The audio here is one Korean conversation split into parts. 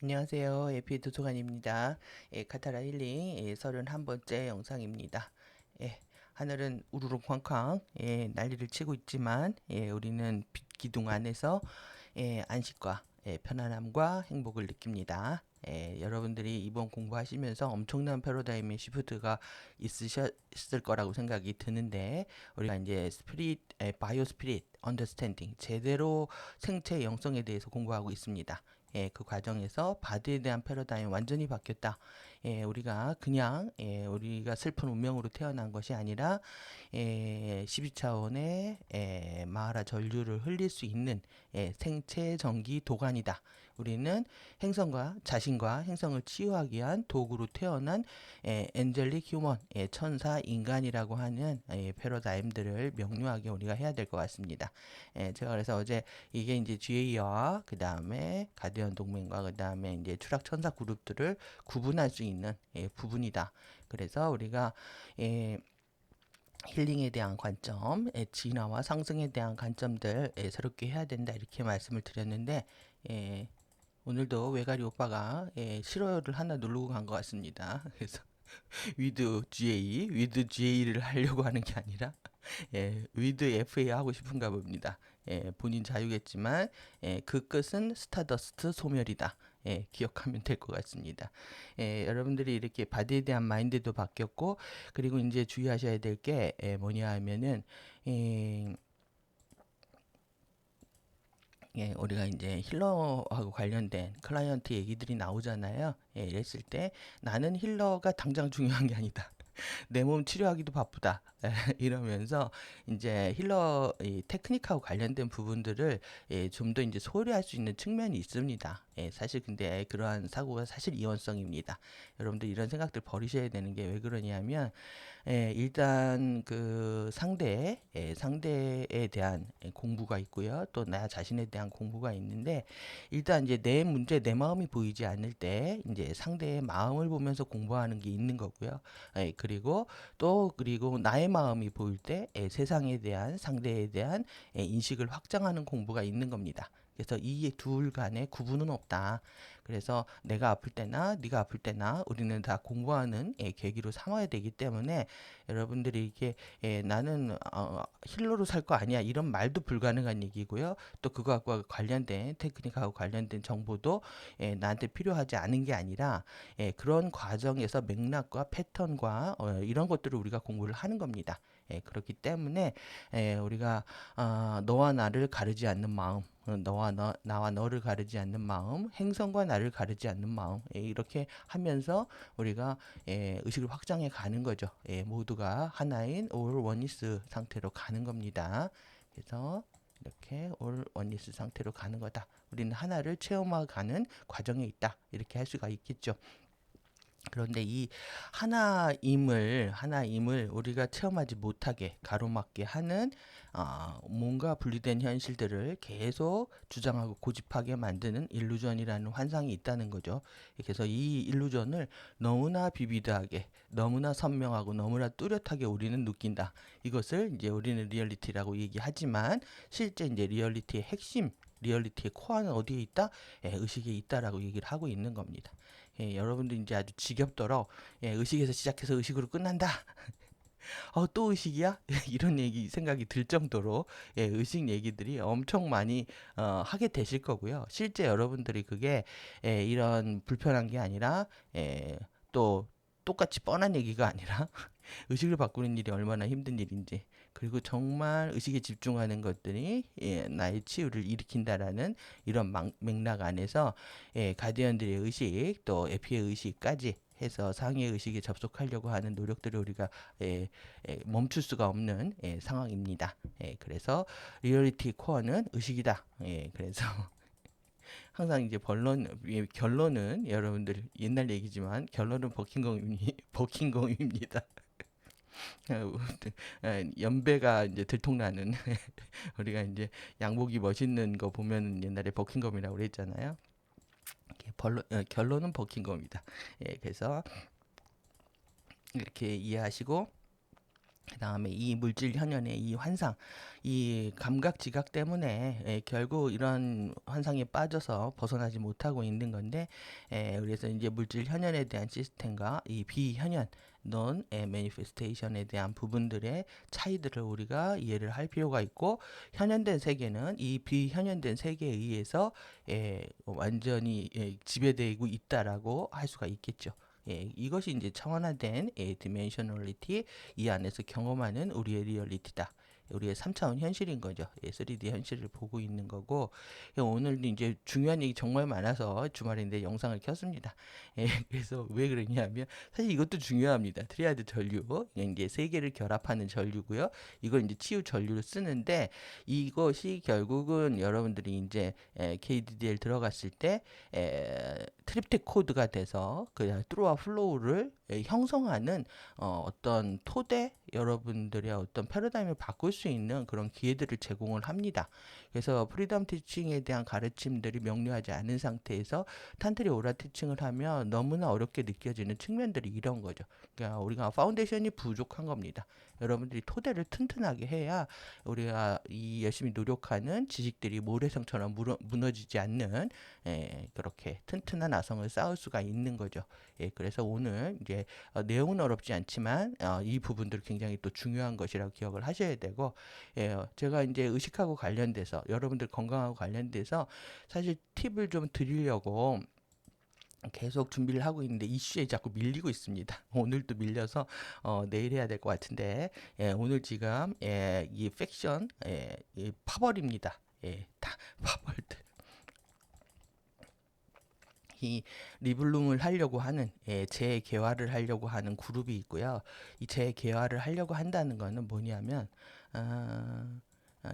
안녕하세요. 에피 도서관입니다. 카타라 힐링 31번째 영상입니다. 하늘은 우르르 쾅쾅 난리를 치고 있지만 우리는 빛 기둥 안에서 안식과 편안함과 행복을 느낍니다. 여러분들이 이번 공부하시면서 엄청난 패러다임의 시프트가 있으셨을 거라고 생각이 드는데 우리가 이제 스피릿, 바이오 스피릿, 언더스탠딩 제대로 생체 영성에 대해서 공부하고 있습니다. 그 과정에서 바드에 대한 패러다임이 완전히 바뀌었다. 우리가 그냥 우리가 슬픈 운명으로 태어난 것이 아니라 12차원의 마하라 전류를 흘릴 수 있는 생체 전기 도관이다. 우리는 행성과 자신과 행성을 치유하기 위한 도구로 태어난 엔젤릭 휴먼, 천사 인간이라고 하는 패러다임들을 명료하게 우리가 해야 될 것 같습니다. 제가 그래서 어제 이게 이제 GA와 그 다음에 가디언 동맹과 그 다음에 이제 추락 천사 그룹들을 구분할 수 있는 부분이다. 그래서 우리가 힐링에 대한 관점, 진화와 상승에 대한 관점들 새롭게 해야 된다 이렇게 말씀을 드렸는데 오늘도 외가리 오빠가 싫어요를 하나 누르고 간 것 같습니다. 그래서 with GA를 하려고 하는 게 아니라 with FA 하고 싶은가 봅니다. 본인 자유겠지만 그 끝은 스타더스트 소멸이다. 기억하면 될 것 같습니다. 여러분들이 이렇게 바디에 대한 마인드도 바뀌었고 그리고 이제 주의하셔야 될 게 뭐냐 하면은 우리가 이제 힐러하고 관련된 클라이언트 얘기들이 나오잖아요. 이랬을 때 나는 힐러가 당장 중요한 게 아니다. 내 몸 치료하기도 바쁘다. 이러면서 이제 힐러 이 테크닉하고 관련된 부분들을 좀 더 이제 소홀히 할 수 있는 측면이 있습니다. 사실 근데 그러한 사고가 사실 이원성입니다. 여러분들 이런 생각들 버리셔야 되는 게 왜 그러냐면 일단 그 상대에 대한 공부가 있고요. 또 나 자신에 대한 공부가 있는데 일단 이제 내 문제, 내 마음이 보이지 않을 때 이제 상대의 마음을 보면서 공부하는 게 있는 거고요. 그리고 나의 마음이 보일 때 세상에 대한 상대에 대한 인식을 확장하는 공부가 있는 겁니다. 그래서 이 둘 간의 구분은 없다. 그래서 내가 아플 때나 네가 아플 때나 우리는 다 공부하는 계기로 삼아야 되기 때문에 여러분들이 이게 나는 힐러로 살 거 아니야 이런 말도 불가능한 얘기고요. 또 그거하고 관련된 테크닉하고 관련된 정보도 나한테 필요하지 않은 게 아니라 그런 과정에서 맥락과 패턴과 이런 것들을 우리가 공부를 하는 겁니다. 그렇기 때문에 우리가 너와 나를 가르지 않는 마음, 나와 너를 가르지 않는 마음, 행성과 나를 가르지 않는 마음, 이렇게 하면서 우리가 의식을 확장해 가는 거죠. 모두가 하나인 올 원리스 상태로 가는 겁니다. 그래서 이렇게 올 원리스 상태로 가는 거다. 우리는 하나를 체험하가는 과정에 있다. 이렇게 할 수가 있겠죠. 그런데 이 하나임을 우리가 체험하지 못하게 가로막게 하는 뭔가 분리된 현실들을 계속 주장하고 고집하게 만드는 일루전이라는 환상이 있다는 거죠. 그래서 이 일루전을 너무나 비비드하게, 너무나 선명하고 너무나 뚜렷하게 우리는 느낀다. 이것을 이제 우리는 리얼리티라고 얘기하지만 실제 이제 리얼리티의 핵심, 리얼리티의 코어는 어디에 있다? 의식에 있다라고 얘기를 하고 있는 겁니다. 여러분들 이제 아주 지겹도록 의식에서 시작해서 의식으로 끝난다. 또 의식이야? 이런 얘기 생각이 들 정도로 의식 얘기들이 엄청 많이 하게 되실 거고요. 실제 여러분들이 그게 이런 불편한 게 아니라 또 똑같이 뻔한 얘기가 아니라 의식을 바꾸는 일이 얼마나 힘든 일인지 그리고 정말 의식에 집중하는 것들이 나의 치유를 일으킨다라는 이런 맥락 안에서 가디언들의 의식 또 에피의 의식까지 해서 상의 의식에 접속하려고 하는 노력들을 우리가 멈출 수가 없는 상황입니다. 그래서 리얼리티 코어는 의식이다. 그래서 항상 이제 결론은 여러분들 옛날 얘기지만 결론은 버킹검입니다. 연배가 이제 들통나는 우리가 이제 양복이 멋있는 거 보면 옛날에 버킹검이라고 그랬잖아요. 결론은 버킹검이다. 그래서 이렇게 이해하시고 그다음에 이 물질 현현의 이 환상, 이 감각 지각 때문에 결국 이런 환상에 빠져서 벗어나지 못하고 있는 건데, 그래서 이제 물질 현현에 대한 시스템과 이 비현현 non manifestation에 대한 부분들의 차이들을 우리가 이해를 할 필요가 있고, 현현된 세계는 이 비현현된 세계에 의해서 완전히 지배되고 있다라고 할 수가 있겠죠. 이것이 이제 차원화된 디멘셔널리티, 이 안에서 경험하는 우리의 리얼리티다. 우리의 3차원 현실인 거죠. 3D 현실을 보고 있는 거고, 오늘도 이제 중요한 얘기 정말 많아서 주말인데 영상을 켰습니다. 그래서 왜 그러냐면 사실 이것도 중요합니다. 트리아드 전류, 이제 세 개를 결합하는 전류고요. 이걸 이제 치유 전류를 쓰는데, 이것이 결국은 여러분들이 이제 KDDL 들어갔을 때 트립틱 코드가 돼서 그 트루와 플로우를 형성하는 어떤 토대, 여러분들의 어떤 패러다임을 바꿀 수 있는 그런 기회들을 제공을 합니다. 그래서 프리덤 티칭에 대한 가르침들이 명료하지 않은 상태에서 탄트리 오라 티칭을 하면 너무나 어렵게 느껴지는 측면들이 이런 거죠. 그러니까 우리가 파운데이션이 부족한 겁니다. 여러분들이 토대를 튼튼하게 해야 우리가 이 열심히 노력하는 지식들이 모래성처럼 무너지지 않는 그렇게 튼튼한 아성을 쌓을 수가 있는 거죠. 그래서 오늘 이제 내용은 어렵지 않지만 이 부분들 굉장히 또 중요한 것이라고 기억을 하셔야 되고, 제가 이제 의식하고 관련돼서 여러분들 건강하고 관련돼서 사실 팁을 좀 드리려고 계속 준비를 하고 있는데 이슈에 자꾸 밀리고 있습니다. 오늘도 밀려서 내일 해야 될 것 같은데, 오늘 지금 이 팩션 이 파벌입니다. 다 파벌들. 이 리블룸을 하려고 하는 재개화를 하려고 하는 그룹이 있고요. 이 재개화를 하려고 한다는 거는 뭐냐면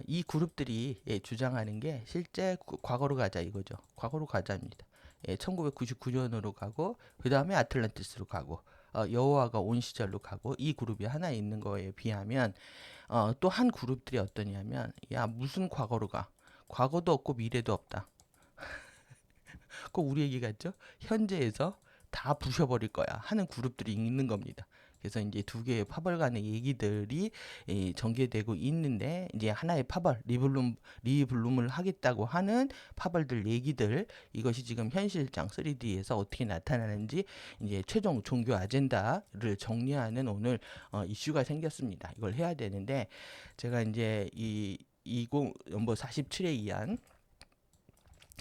이 그룹들이 주장하는 게 실제 과거로 가자 이거죠. 과거로 가자입니다. 1999년으로 가고 그 다음에 아틀란티스로 가고 여호와가 온 시절로 가고, 이 그룹이 하나 있는 거에 비하면 또 한 그룹들이 어떠냐면, 야 무슨 과거로 가? 과거도 없고 미래도 없다. 꼭 우리 얘기 같죠? 현재에서 다 부셔버릴 거야 하는 그룹들이 있는 겁니다. 그래서 이제 두 개의 파벌 간의 얘기들이 전개되고 있는데, 이제 하나의 파벌, 리블룸을 하겠다고 하는 파벌들 얘기들, 이것이 지금 현실장 3D에서 어떻게 나타나는지 이제 최종 종교 아젠다를 정리하는 오늘 이슈가 생겼습니다. 이걸 해야 되는데, 제가 이제 이 47에 의한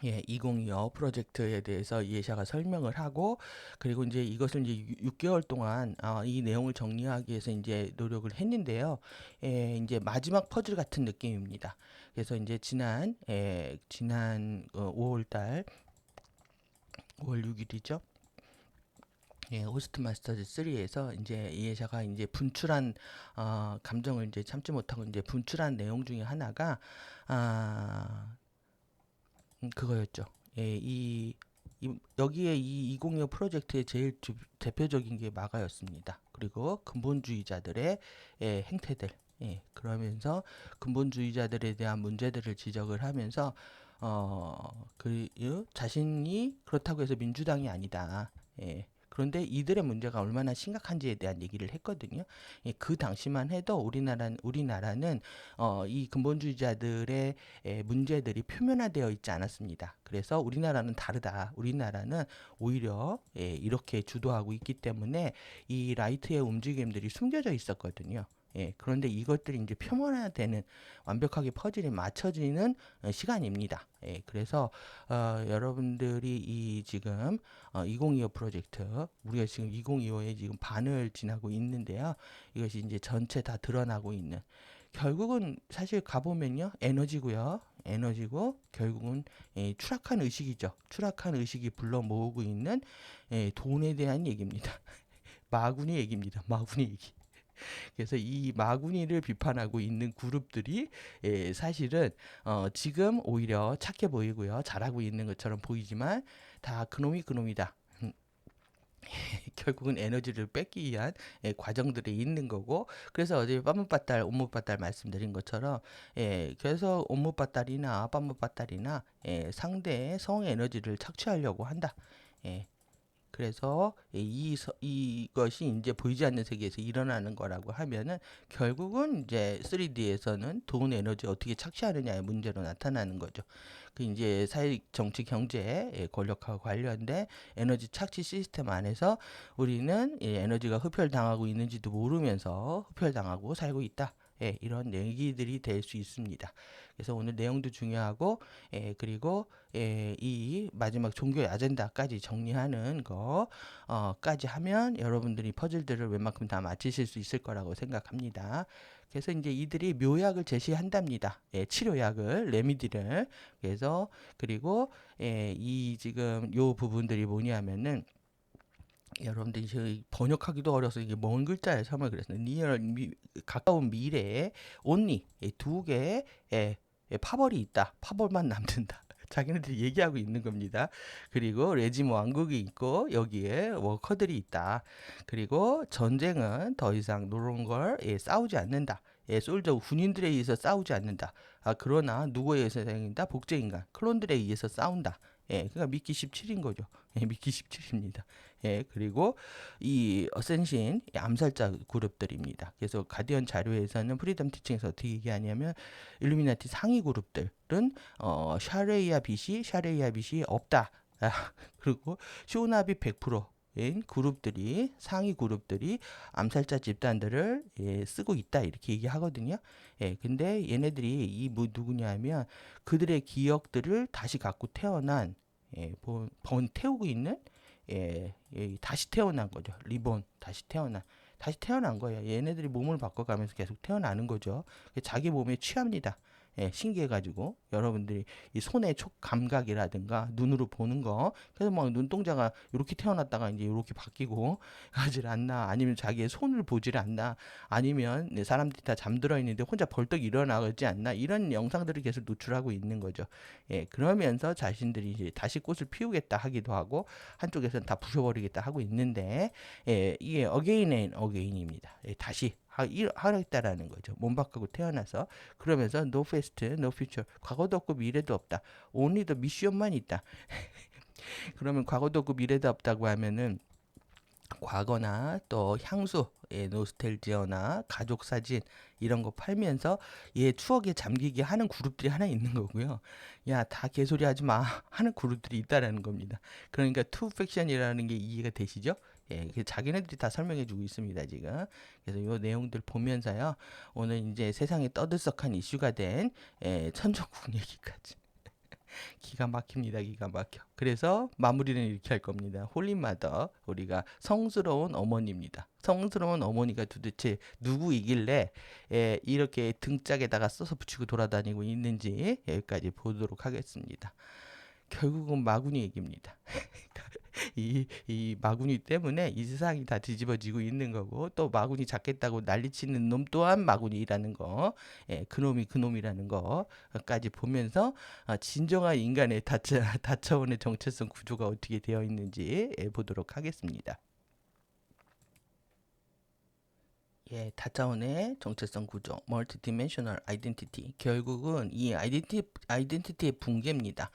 2025 프로젝트에 대해서 예샤가 설명을 하고, 그리고 이제 이것을 이제 6개월 동안 이 내용을 정리하기 위해서 이제 노력을 했는데요. 이제 마지막 퍼즐 같은 느낌입니다. 그래서 이제 지난 5월 달 5월 6일이죠. 호스트 마스터즈 3에서 이제 예샤가 이제 분출한 감정을 이제 참지 못하고 이제 분출한 내용 중에 하나가 그거였죠. 여기에 이 2025 프로젝트의 제일 대표적인 게 마가였습니다. 그리고 근본주의자들의 행태들. 그러면서 근본주의자들에 대한 문제들을 지적을 하면서 자신이 그렇다고 해서 민주당이 아니다. 그런데 이들의 문제가 얼마나 심각한지에 대한 얘기를 했거든요. 그 당시만 해도 우리나라는 이 근본주의자들의 문제들이 표면화되어 있지 않았습니다. 그래서 우리나라는 다르다. 우리나라는 오히려 이렇게 주도하고 있기 때문에 이 라이트의 움직임들이 숨겨져 있었거든요. 그런데 이것들이 이제 표면화되는, 완벽하게 퍼즐이 맞춰지는 시간입니다. 그래서 여러분들이 이 지금 2025 프로젝트, 우리가 지금 2025에 지금 반을 지나고 있는데요. 이것이 이제 전체 다 드러나고 있는, 결국은 사실 가보면요, 에너지고요. 에너지고 결국은 추락한 의식이죠. 추락한 의식이 불러 모으고 있는 돈에 대한 얘기입니다. 마구니 얘기입니다. 마구니 얘기. 그래서 이 마구니를 비판하고 있는 그룹들이 사실은 지금 오히려 착해 보이고요, 잘하고 있는 것처럼 보이지만 다 그놈이 그놈이다. 결국은 에너지를 뺏기 위한 과정들이 있는 거고, 그래서 어제 빠뭇빠딸 옴무빠딸 말씀드린 것처럼, 그래서 옴무빠딸이나 빠뭇빠딸이나 상대의 성 에너지를 착취하려고 한다. 그래서 이것이 이제 보이지 않는 세계에서 일어나는 거라고 하면은 결국은 이제 3D에서는 돈, 에너지 어떻게 착취하느냐의 문제로 나타나는 거죠. 그 이제 사회, 정치, 경제, 권력과 관련된 에너지 착취 시스템 안에서 우리는 이 에너지가 흡혈당하고 있는지도 모르면서 흡혈당하고 살고 있다. 이런 얘기들이 될 수 있습니다. 그래서 오늘 내용도 중요하고, 그리고 이 마지막 종교의 아젠다까지 정리하는 거까지 하면 여러분들이 퍼즐들을 웬만큼 다 맞히실 수 있을 거라고 생각합니다. 그래서 이제 이들이 묘약을 제시한답니다. 치료약을, 레미디를. 그래서 그리고 이 지금 요 부분들이 뭐냐면은 여러분들이 저희 번역하기도 어려서 이게 먼 글자에 설명을 그랬어요. 가까운 미래에 only 두 개의 파벌이 있다. 파벌만 남는다. 자기네들이 얘기하고 있는 겁니다. 그리고 레지모 왕국이 있고 여기에 워커들이 있다. 그리고 전쟁은 더 이상 노롱걸 싸우지 않는다. 솔저 군인들에 의해서 싸우지 않는다. 그러나 누구에 의해서 싸운다? 복제인간 클론들에 의해서 싸운다. 그러니까 미끼 17인 거죠. 미끼 17입니다. 그리고 이 어센신 암살자 그룹들입니다. 그래서 가디언 자료에서는 프리덤 티칭에서 어떻게 얘기하냐면 일루미나티 상위 그룹들은 샤레이아 빛이 없다. 그리고 쇼나비 100%인 그룹들이 상위 그룹들이 암살자 집단들을 쓰고 있다 이렇게 얘기하거든요. 근데 얘네들이 누구냐면 그들의 기억들을 다시 갖고 태어난 태우고 있는 다시 태어난 거죠. 리본 다시 태어난 거예요. 얘네들이 몸을 바꿔가면서 계속 태어나는 거죠. 자기 몸에 취합니다. 신기해가지고 여러분들이 이 손의 촉 감각이라든가 눈으로 보는 거 그래서 막 눈동자가 이렇게 태어났다가 이제 이렇게 바뀌고 하질 않나 아니면 자기의 손을 보질 않나 아니면 사람들이 다 잠들어 있는데 혼자 벌떡 일어나지 않나 이런 영상들을 계속 노출하고 있는 거죠. 그러면서 자신들이 이제 다시 꽃을 피우겠다 하기도 하고 한쪽에서는 다 부셔버리겠다 하고 있는데 이게 again and again입니다. 다시 하겠다라는 거죠. 몸 바꾸고 태어나서 그러면서 no past, no future 과거도 없고 미래도 없다. only the mission만 있다. 그러면 과거도 없고 미래도 없다고 하면은 과거나 또 향수, 노스텔지어나 가족 사진 이런 거 팔면서 얘 추억에 잠기게 하는 그룹들이 하나 있는 거고요. 야, 다 개소리 하지 마 하는 그룹들이 있다라는 겁니다. 그러니까 투 팩션이라는 게 이해가 되시죠? 자기네들이 다 설명해주고 있습니다 지금. 그래서 이 내용들 보면서요. 오늘 이제 세상에 떠들썩한 이슈가 된 천정국 얘기까지. 기가 막힙니다. 기가 막혀. 그래서 마무리는 이렇게 할 겁니다. 홀리마더 우리가 성스러운 어머니입니다. 성스러운 어머니가 도대체 누구이길래 이렇게 등짝에다가 써서 붙이고 돌아다니고 있는지 여기까지 보도록 하겠습니다. 결국은 마구니 얘기입니다. 이 마구니 때문에 이 세상이 다 뒤집어지고 있는 거고 또 마구니 잡겠다고 난리치는 놈 또한 마구니라는 거 그놈이 그놈이라는 거까지 보면서 진정한 인간의 다차원의 정체성 구조가 어떻게 되어 있는지 보도록 하겠습니다. 다차원의 정체성 구조, 멀티디멘셔널 아이덴티티. 결국은 이 아이덴티티의 붕괴입니다.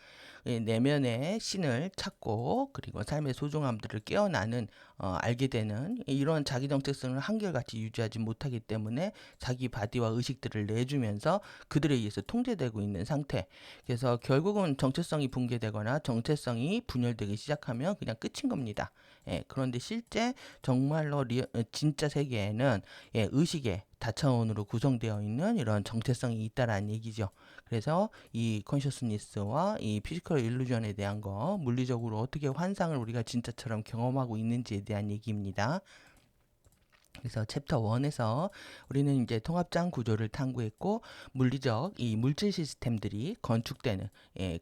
내면의 신을 찾고 그리고 삶의 소중함들을 깨어나는 알게 되는 이런 자기 정체성을 한결같이 유지하지 못하기 때문에 자기 바디와 의식들을 내주면서 그들에 의해서 통제되고 있는 상태. 그래서 결국은 정체성이 붕괴되거나 정체성이 분열되기 시작하면 그냥 끝인 겁니다. 그런데 실제 정말로 진짜 세계에는 의식의 다차원으로 구성되어 있는 이런 정체성이 있다라는 얘기죠. 그래서 이 컨셔스니스와 이 피지컬 일루전에 대한 거 물리적으로 어떻게 환상을 우리가 진짜처럼 경험하고 있는지에 대한 얘기입니다. 그래서 챕터 1에서 우리는 이제 통합장 구조를 탐구했고 물리적 이 물질 시스템들이 건축되는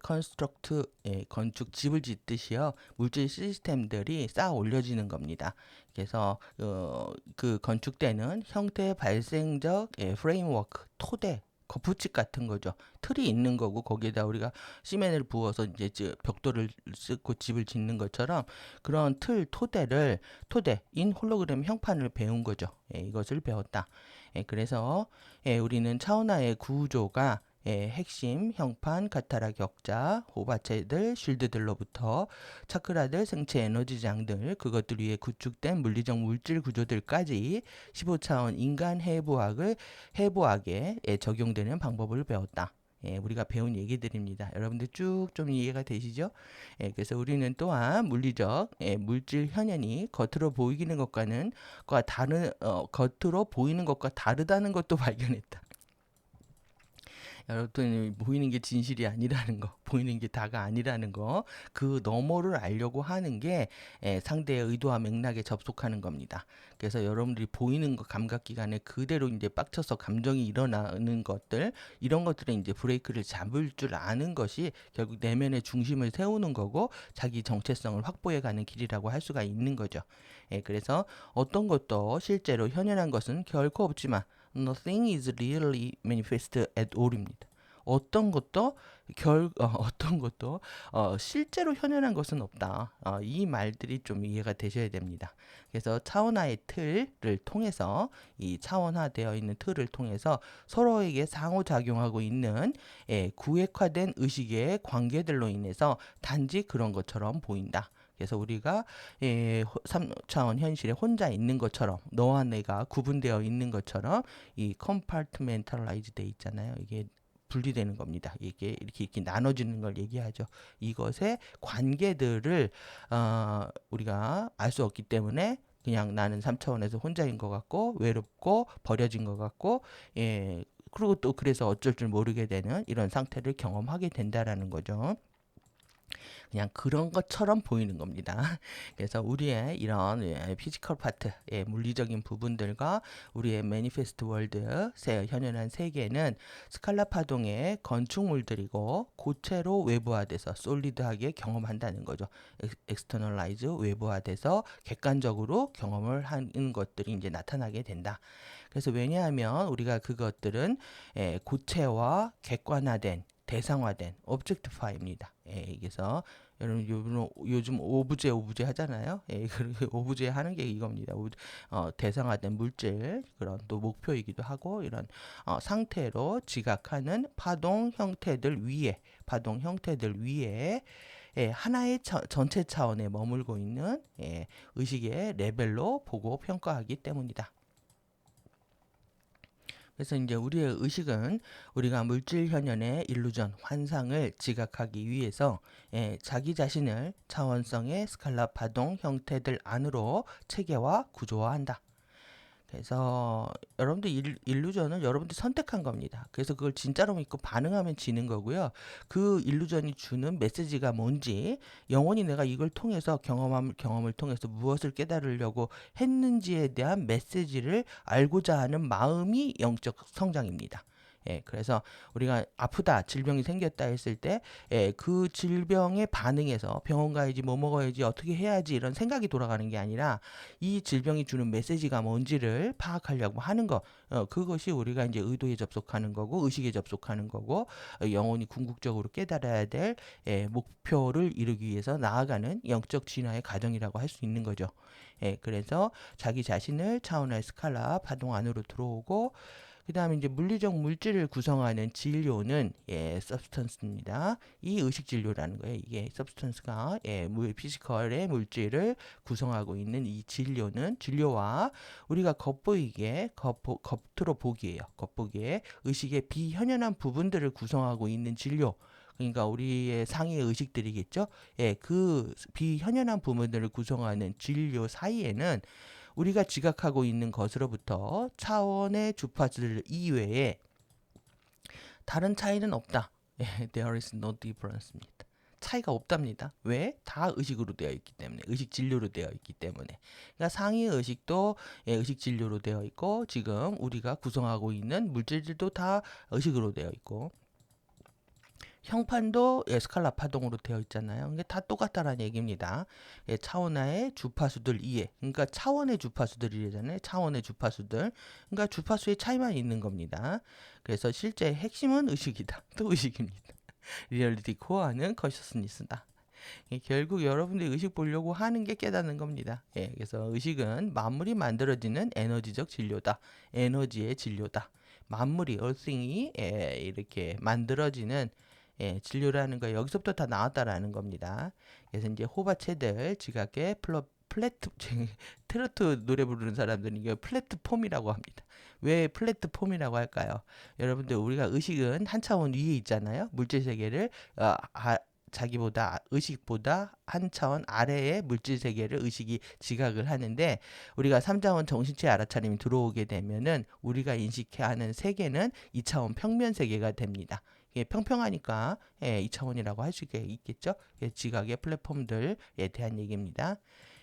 컨스트럭트 건축 집을 짓듯이요 물질 시스템들이 쌓아 올려지는 겁니다. 그래서 그 건축되는 형태 발생적 프레임워크 토대 거푸집 같은 거죠. 틀이 있는 거고 거기에다 우리가 시멘을 부어서 이제 벽돌을 쓰고 집을 짓는 것처럼 그런 토대인 홀로그램 형판을 배운 거죠. 이것을 배웠다. 그래서 우리는 차원화의 구조가 핵심, 형판, 카타라 격자, 호바체들, 쉴드들로부터 차크라들, 생체 에너지장들, 그것들 위에 구축된 물리적 물질 구조들까지 15차원 인간 해부학에 적용되는 방법을 배웠다. 우리가 배운 얘기들입니다. 여러분들 쭉 좀 이해가 되시죠? 그래서 우리는 또한 물리적 물질 현현이 겉으로 보이는 것과는 겉으로 보이는 것과 다르다는 것도 발견했다. 여러분 보이는 게 진실이 아니라는 거, 보이는 게 다가 아니라는 거, 그 너머를 알려고 하는 게 상대의 의도와 맥락에 접속하는 겁니다. 그래서 여러분들이 보이는 거 감각기관에 그대로 이제 빡쳐서 감정이 일어나는 것들, 이런 것들에 이제 브레이크를 잡을 줄 아는 것이 결국 내면의 중심을 세우는 거고 자기 정체성을 확보해가는 길이라고 할 수가 있는 거죠. 그래서 어떤 것도 실제로 현현한 것은 결코 없지만 Nothing is really manifest at all입니다. 어떤 것도 실제로 현현한 것은 없다. 이 말들이 좀 이해가 되셔야 됩니다. 그래서 차원화의 틀을 통해서 이 차원화되어 있는 틀을 통해서 서로에게 상호작용하고 있는 구획화된 의식의 관계들로 인해서 단지 그런 것처럼 보인다. 그래서 우리가 3차원 현실에 혼자 있는 것처럼 너와 내가 구분되어 있는 것처럼 이 compartmentalize 돼 있잖아요. 이게 분리되는 겁니다. 이게 이렇게 나눠지는 걸 얘기하죠. 이것의 관계들을 우리가 알 수 없기 때문에 그냥 나는 3차원에서 혼자인 것 같고 외롭고 버려진 것 같고 그리고 또 그래서 어쩔 줄 모르게 되는 이런 상태를 경험하게 된다라는 거죠. 그냥 그런 것처럼 보이는 겁니다. 그래서 우리의 이런 피지컬 파트, 물리적인 부분들과 우리의 매니페스트 월드, 현현한 세계는 스칼라 파동의 건축물들이고 고체로 외부화돼서 솔리드하게 경험한다는 거죠. 엑스터널라이즈 외부화돼서 객관적으로 경험을 하는 것들이 이제 나타나게 된다. 그래서 왜냐하면 우리가 그것들은 고체와 객관화된 대상화된 objectify입니다. 그래서 여러분 요즘 오브제 하잖아요. 오브제 하는 게 이겁니다. 대상화된 물질 그런 또 목표이기도 하고 이런 상태로 지각하는 파동 형태들 위에 하나의 전체 차원에 머물고 있는 의식의 레벨로 보고 평가하기 때문이다. 그래서 이제 우리의 의식은 우리가 물질 현현의 일루전, 환상을 지각하기 위해서 자기 자신을 차원성의 스칼라 파동 형태들 안으로 체계화, 구조화한다. 그래서 여러분들 일루전은 여러분들이 선택한 겁니다. 그래서 그걸 진짜로 믿고 반응하면 지는 거고요. 그 일루전이 주는 메시지가 뭔지, 영원히 내가 이걸 통해서 경험을 통해서 무엇을 깨달으려고 했는지에 대한 메시지를 알고자 하는 마음이 영적 성장입니다. 그래서 우리가 아프다, 질병이 생겼다 했을 때, 그 질병에 반응해서 병원 가야지, 뭐 먹어야지, 어떻게 해야지 이런 생각이 돌아가는 게 아니라 이 질병이 주는 메시지가 뭔지를 파악하려고 하는 거, 그것이 우리가 이제 의도에 접속하는 거고, 의식에 접속하는 거고, 영혼이 궁극적으로 깨달아야 될 목표를 이루기 위해서 나아가는 영적 진화의 과정이라고 할 수 있는 거죠. 그래서 자기 자신을 차원의 스칼라 파동 안으로 들어오고, 그 다음에 이제 물리적 물질을 구성하는 진료는 substance입니다. 이 의식 진료라는 거예요. 이게 substance가 피지컬의 물질을 구성하고 있는 이 진료와 우리가 겉으로 보기에요. 겉보기에 의식의 비현현한 부분들을 구성하고 있는 진료. 그러니까 우리의 상의 의식들이겠죠. 그 비현현한 부분들을 구성하는 진료 사이에는 우리가 지각하고 있는 것으로부터 차원의 주파수들 이외에 다른 차이는 없다. There is no difference입니다. 차이가 없답니다. 왜? 다 의식으로 되어 있기 때문에, 의식 진료로 되어 있기 때문에. 그러니까 상위 의식도 의식 진료로 되어 있고, 지금 우리가 구성하고 있는 물질들도 다 의식으로 되어 있고, 형판도 스칼라 파동으로 되어 있잖아요. 이게 다 똑같다라는 얘기입니다. 차원하의 주파수들 이해. 그러니까 차원의 주파수들이잖아요. 차원의 주파수들. 그러니까 주파수의 차이만 있는 겁니다. 그래서 실제 핵심은 의식이다. 또 의식입니다. 리얼리티 코어는 커셔스니스다. 결국 여러분들이 의식 보려고 하는 게 깨닫는 겁니다. 그래서 의식은 만물이 만들어지는 에너지적 진료다. 에너지의 진료다. 만물이 earthing이 이렇게 만들어지는 진료라는 거 여기서부터 다 나왔다라는 겁니다. 그래서 이제 호바체들 지각에 플래트 트로트 노래 부르는 사람들은 이게 플랫폼이라고 합니다. 왜 플랫폼이라고 할까요? 여러분들 우리가 의식은 한 차원 위에 있잖아요. 물질 세계를 자기보다 의식보다 한 차원 아래의 물질 세계를 의식이 지각을 하는데 우리가 3차원 정신체 알아차림이 들어오게 되면은 우리가 인식하는 세계는 2차원 평면 세계가 됩니다. 예, 평평하니까 2차원이라고 할 수 있겠죠. 지각의 플랫폼들에 대한 얘기입니다.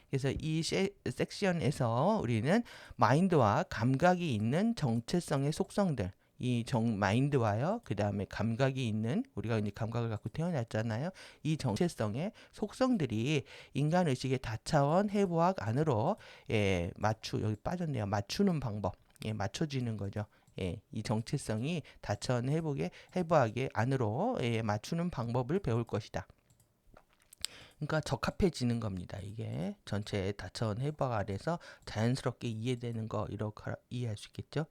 그래서 이 섹션에서 우리는 마인드와 감각이 있는 정체성의 속성들, 이 마인드와요, 그 다음에 감각이 있는, 우리가 이제 감각을 갖고 태어났잖아요. 이 정체성의 속성들이 인간 의식의 다차원 해부학 안으로 여기 빠졌네요. 맞추는 방법, 맞춰지는 거죠. 이 정체성이 다차원 해부학의 안으로 맞추는 방법을 배울 것이다. 그러니까 적합해지는 겁니다. 이게 전체 다차원 해부학 아래서 자연스럽게 이해되는 거 이렇게 이해할 수 있겠죠.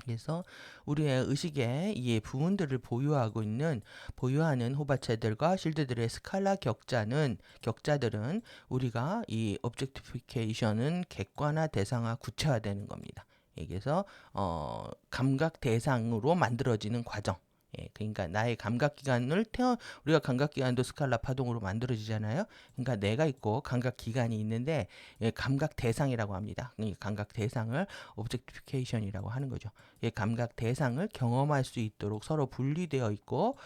그래서 우리의 의식의 이 부분들을 보유하는 호바체들과 실드들의 스칼라 격자들은 우리가 이 objectification은 객관화, 대상화, 구체화되는 겁니다. 그래서 감각 대상으로 만들어지는 과정. 그러니까 나의 우리가 감각기관도 스칼라 파동으로 만들어지잖아요. 그러니까 내가 있고 감각기관이 있는데 감각 대상이라고 합니다. 감각 대상을 objectification이라고 하는 거죠. 감각 대상을 경험할 수 있도록 서로 분리되어 있고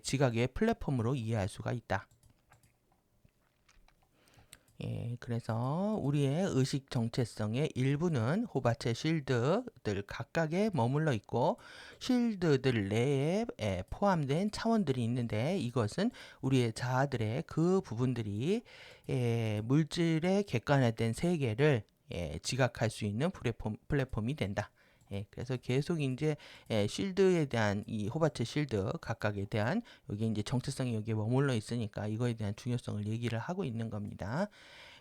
지각의 플랫폼으로 이해할 수가 있다. 그래서 우리의 의식 정체성의 일부는 호바체 실드들 각각에 머물러 있고 실드들 내에 포함된 차원들이 있는데 이것은 우리의 자아들의 그 부분들이 물질의 객관화된 세계를 지각할 수 있는 플랫폼이 된다. 그래서 계속 이제 실드에 대한 이 호바체 실드 각각에 대한 여기 이제 정체성이 여기에 머물러 있으니까 이거에 대한 중요성을 얘기를 하고 있는 겁니다.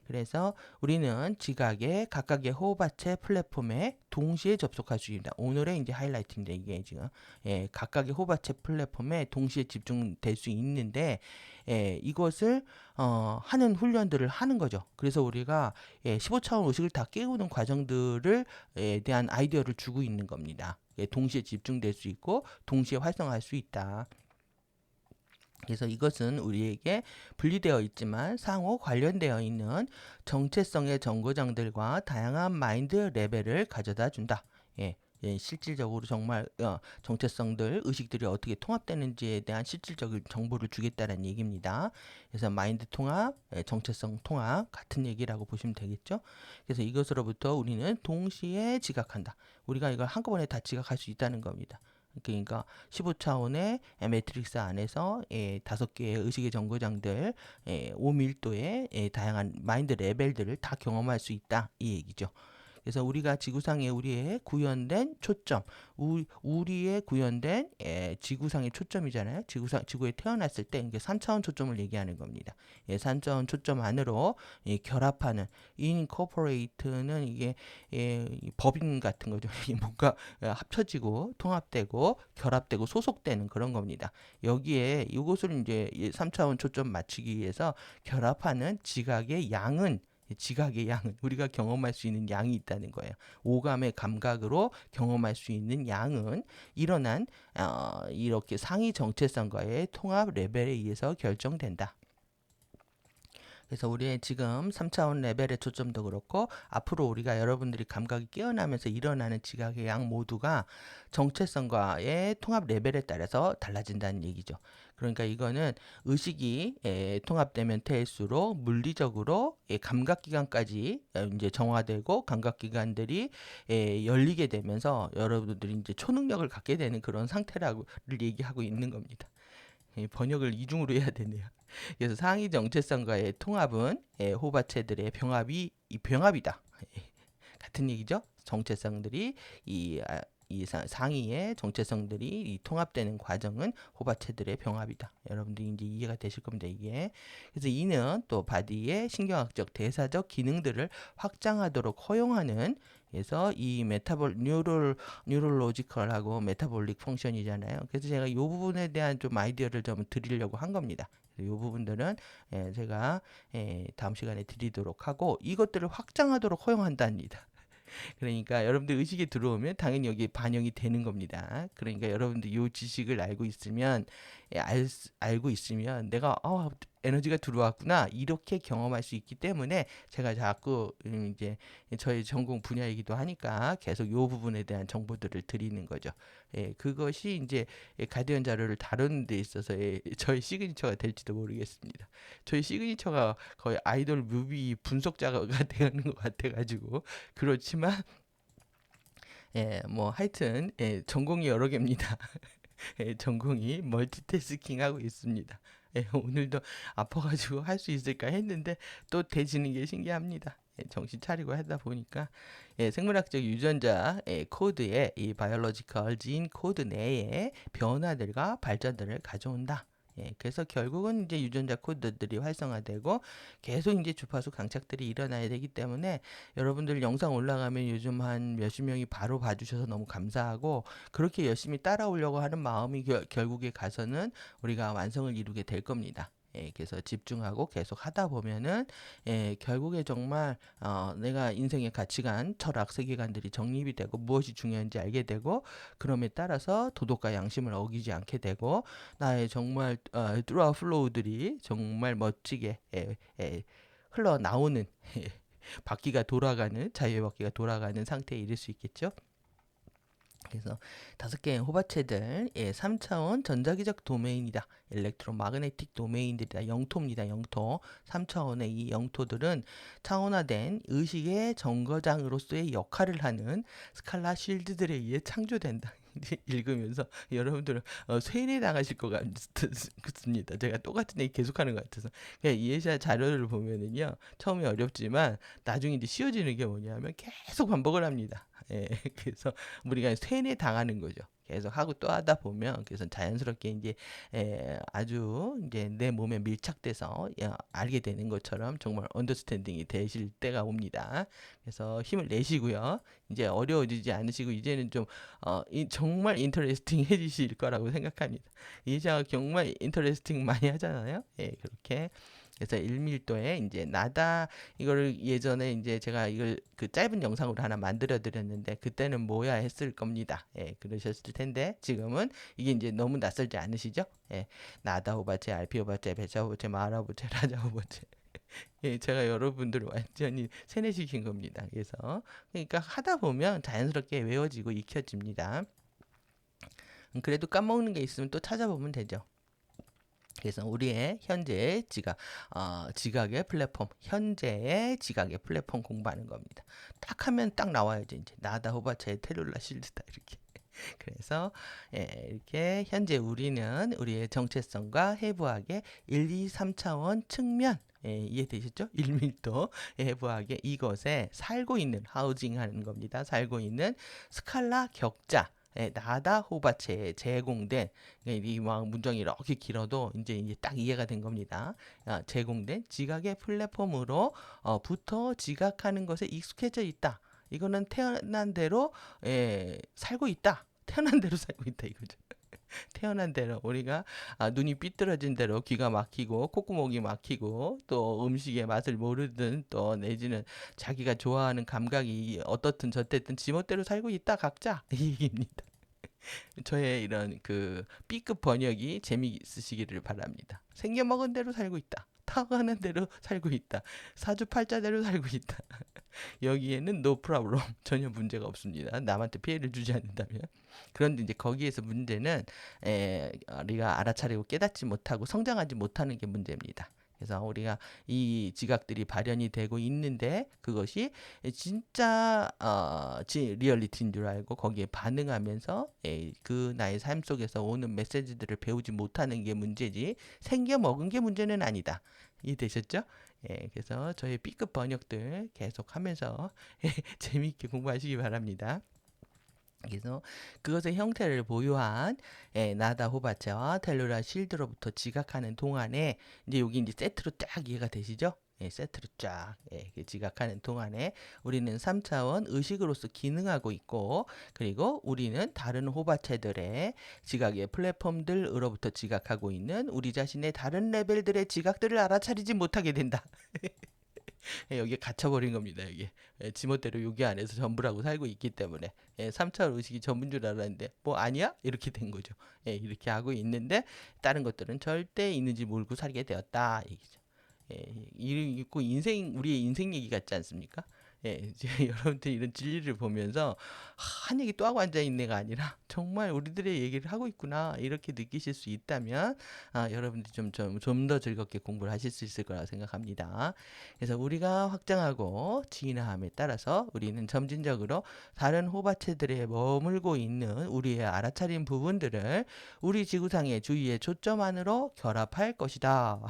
그래서 우리는 지각의 각각의 호흡하체 플랫폼에 동시에 접속할 수 있다. 오늘의 이제 하이라이트인데 이게 지금 각각의 호흡하체 플랫폼에 동시에 집중될 수 있는데 이것을 하는 훈련들을 하는 거죠. 그래서 우리가 15차원 의식을 다 깨우는 과정들을 대한 아이디어를 주고 있는 겁니다. 동시에 집중될 수 있고 동시에 활성화할 수 있다. 그래서 이것은 우리에게 분리되어 있지만 상호 관련되어 있는 정체성의 정거장들과 다양한 마인드 레벨을 가져다 준다. 실질적으로 정말 정체성들, 의식들이 어떻게 통합되는지에 대한 실질적인 정보를 주겠다는 얘기입니다. 그래서 마인드 통합, 정체성 통합 같은 얘기라고 보시면 되겠죠. 그래서 이것으로부터 우리는 동시에 지각한다. 우리가 이걸 한꺼번에 다 지각할 수 있다는 겁니다. 그러니까 15차원의 매트릭스 안에서 5개의 의식의 정거장들 5밀도의 다양한 마인드 레벨들을 다 경험할 수 있다 이 얘기죠. 그래서 우리가 지구상에 우리의 구현된 초점, 우리의 구현된 지구상의 초점이잖아요. 지구에 태어났을 때 이게 3차원 초점을 얘기하는 겁니다. 3차원 초점 안으로 결합하는 incorporate는 이게 법인 같은 거죠. 뭔가 합쳐지고 통합되고 결합되고 소속되는 그런 겁니다. 여기에 이것을 이제 3차원 초점 맞추기 위해서 결합하는 지각의 양은 우리가 경험할 수 있는 양이 있다는 거예요. 오감의 감각으로 경험할 수 있는 양은 일어난 이렇게 상위 정체성과의 통합 레벨에 의해서 결정된다. 그래서 우리의 지금 3차원 레벨의 초점도 그렇고 앞으로 우리가 여러분들이 감각이 깨어나면서 일어나는 지각의 양 모두가 정체성과의 통합 레벨에 따라서 달라진다는 얘기죠. 그러니까 이거는 의식이 통합되면 될수록 물리적으로 감각기관까지 이제 정화되고 감각기관들이 열리게 되면서 여러분들이 이제 초능력을 갖게 되는 그런 상태라고 얘기하고 있는 겁니다. 번역을 이중으로 해야 되네요. 그래서 상위 정체성과의 통합은 호바체들의 병합이다. 같은 얘기죠. 정체성들이 이 상위의 정체성들이 이 통합되는 과정은 호바체들의 병합이다. 여러분들이 이제 이해가 되실 겁니다. 이게 그래서 이는 또 바디의 신경학적 대사적 기능들을 확장하도록 허용하는 그래서 이 뉴럴로지컬하고 메타볼릭 펑션이잖아요. 그래서 제가 이 부분에 대한 좀 아이디어를 좀 드리려고 한 겁니다. 이 부분들은 제가 다음 시간에 드리도록 하고 이것들을 확장하도록 허용한답니다. 그러니까 여러분들 의식에 들어오면 당연히 여기에 반영이 되는 겁니다. 그러니까 여러분들 이 지식을 알고 있으면 알고 있으면 내가 에너지가 들어왔구나 이렇게 경험할 수 있기 때문에 제가 자꾸 이제 저의 전공 분야이기도 하니까 계속 이 부분에 대한 정보들을 드리는 거죠. 그것이 이제 가디언 자료를 다루는 데 있어서 저의 시그니처가 될지도 모르겠습니다. 저희 시그니처가 거의 아이돌 뮤비 분석자가 되는 것 같아가지고 그렇지만 뭐 하여튼 전공이 여러 개입니다. 전공이 멀티태스킹 하고 있습니다. 오늘도 아파가지고 할 수 있을까 했는데 또 되지는 게 신기합니다. 정신 차리고 하다 보니까 생물학적 유전자 코드의 이 바이올로지컬 진 코드 내에 변화들과 발전들을 가져온다. 그래서 결국은 이제 유전자 코드들이 활성화되고 계속 이제 주파수 강착들이 일어나야 되기 때문에 여러분들 영상 올라가면 요즘 한 몇십 명이 바로 봐주셔서 너무 감사하고 그렇게 열심히 따라오려고 하는 마음이 결국에 가서는 우리가 완성을 이루게 될 겁니다. 그래서 집중하고 계속 하다 보면은 결국에 정말 내가 인생의 가치관, 철학, 세계관들이 정립이 되고 무엇이 중요한지 알게 되고 그럼에 따라서 도덕과 양심을 어기지 않게 되고 나의 정말 트루아 플로우들이 정말 멋지게 흘러나오는 바퀴가 돌아가는 자유의 바퀴가 돌아가는 상태에 이를 수 있겠죠. 그래서 5개의 호바체들 3차원 전자기적 도메인이다. 일렉트로마그네틱 도메인들이다. 영토입니다. 영토. 3차원의 이 영토들은 차원화된 의식의 정거장으로서의 역할을 하는 스칼라 쉴드들에 의해 창조된다. 읽으면서 여러분들은 세뇌 당하실 것 같습니다. 제가 똑같은 얘기 계속하는 것 같아서 그냥 이해샤 자료를 보면은요 처음에 어렵지만 나중에 이제 쉬워지는 게 뭐냐면 계속 반복을 합니다. 그래서 우리가 세뇌 당하는 거죠. 계속 하고 또 하다 보면 그래서 자연스럽게 이제 아주 이제 내 몸에 밀착돼서 알게 되는 것처럼 정말 언더스탠딩이 되실 때가 옵니다. 그래서 힘을 내시고요. 이제 어려워지지 않으시고 이제는 좀 정말 인터레스팅 해지실 거라고 생각합니다. 이자 정말 인터레스팅 많이 하잖아요. 그렇게 그래서 1밀도에 이제 나다 이거를 예전에 이제 제가 이걸 그 짧은 영상으로 하나 만들어 드렸는데 그때는 뭐야 했을 겁니다. 그러셨을 텐데 지금은 이게 이제 너무 낯설지 않으시죠? 나다 오바체, 알피 오바체, 베자 오바체, 마라 오바체, 라자 오바체. 제가 여러분들을 완전히 세뇌시킨 겁니다. 그래서 그러니까 하다 보면 자연스럽게 외워지고 익혀집니다. 그래도 까먹는 게 있으면 또 찾아보면 되죠. 그래서 우리의 현재의 지각의 플랫폼, 현재의 지각의 플랫폼 공부하는 겁니다. 딱 하면 딱 나와야죠. 이제 나다 호바체 텔룰라 실드다 이렇게. 그래서 이렇게 현재 우리는 우리의 정체성과 해부학의 1, 2, 3차원 측면 이해되셨죠? 1밀도 해부학의 이것에 살고 있는 하우징 하는 겁니다. 살고 있는 스칼라 격자 나다 호바체에 제공된 이 막 문장이 이렇게 길어도 이제 딱 이해가 된 겁니다. 제공된 지각의 플랫폼으로 부터 지각하는 것에 익숙해져 있다. 이거는 태어난 대로 살고 있다. 태어난 대로 살고 있다 이거죠. 태어난 대로 우리가 눈이 삐뚤어진 대로 귀가 막히고 콧구멍이 막히고 또 음식의 맛을 모르든 또 내지는 자기가 좋아하는 감각이 어떻든 저쨌든 지멋대로 살고 있다 각자 이 얘기입니다. 저의 이런 그 B급 번역이 재미있으시기를 바랍니다. 생겨먹은 대로 살고 있다. 타고하는 대로 살고 있다. 사주팔자대로 살고 있다. 여기에는 no problem 전혀 문제가 없습니다. 남한테 피해를 주지 않는다면. 그런데 이제 거기에서 문제는 우리가 알아차리고 깨닫지 못하고 성장하지 못하는 게 문제입니다. 그래서 우리가 이 지각들이 발현이 되고 있는데 그것이 진짜 리얼리티인 줄 알고 거기에 반응하면서 그 나의 삶 속에서 오는 메시지들을 배우지 못하는 게 문제지 생겨 먹은 게 문제는 아니다. 이해되셨죠? 그래서 저희 B급 번역들 계속하면서 재미있게 공부하시기 바랍니다. 그래서 그것의 형태를 보유한 나다 호바체와 텔루라 실드로부터 지각하는 동안에 이제 여기 이제 세트로 딱 이해가 되시죠? 세트로 쫙 지각하는 동안에 우리는 3차원 의식으로서 기능하고 있고, 그리고 우리는 다른 호바체들의 지각의 플랫폼들으로부터 지각하고 있는 우리 자신의 다른 레벨들의 지각들을 알아차리지 못하게 된다. 여기에 갇혀버린 겁니다. 여기 지멋대로 여기 안에서 전부라고 살고 있기 때문에 3차원 의식이 전부인 줄 알았는데 뭐 아니야? 이렇게 된 거죠. 이렇게 하고 있는데 다른 것들은 절대 있는지 모르고 살게 되었다 얘기죠. 있고 우리의 인생 얘기 같지 않습니까? 이제 여러분들 이런 진리를 보면서 한 얘기 또 하고 앉아 있네가 아니라 정말 우리들의 얘기를 하고 있구나 이렇게 느끼실 수 있다면 여러분들이 좀 더 즐겁게 공부를 하실 수 있을 거라 생각합니다. 그래서 우리가 확장하고 진화함에 따라서 우리는 점진적으로 다른 호바체들에 머물고 있는 우리의 알아차린 부분들을 우리 지구상의 주위의 초점 안으로 결합할 것이다.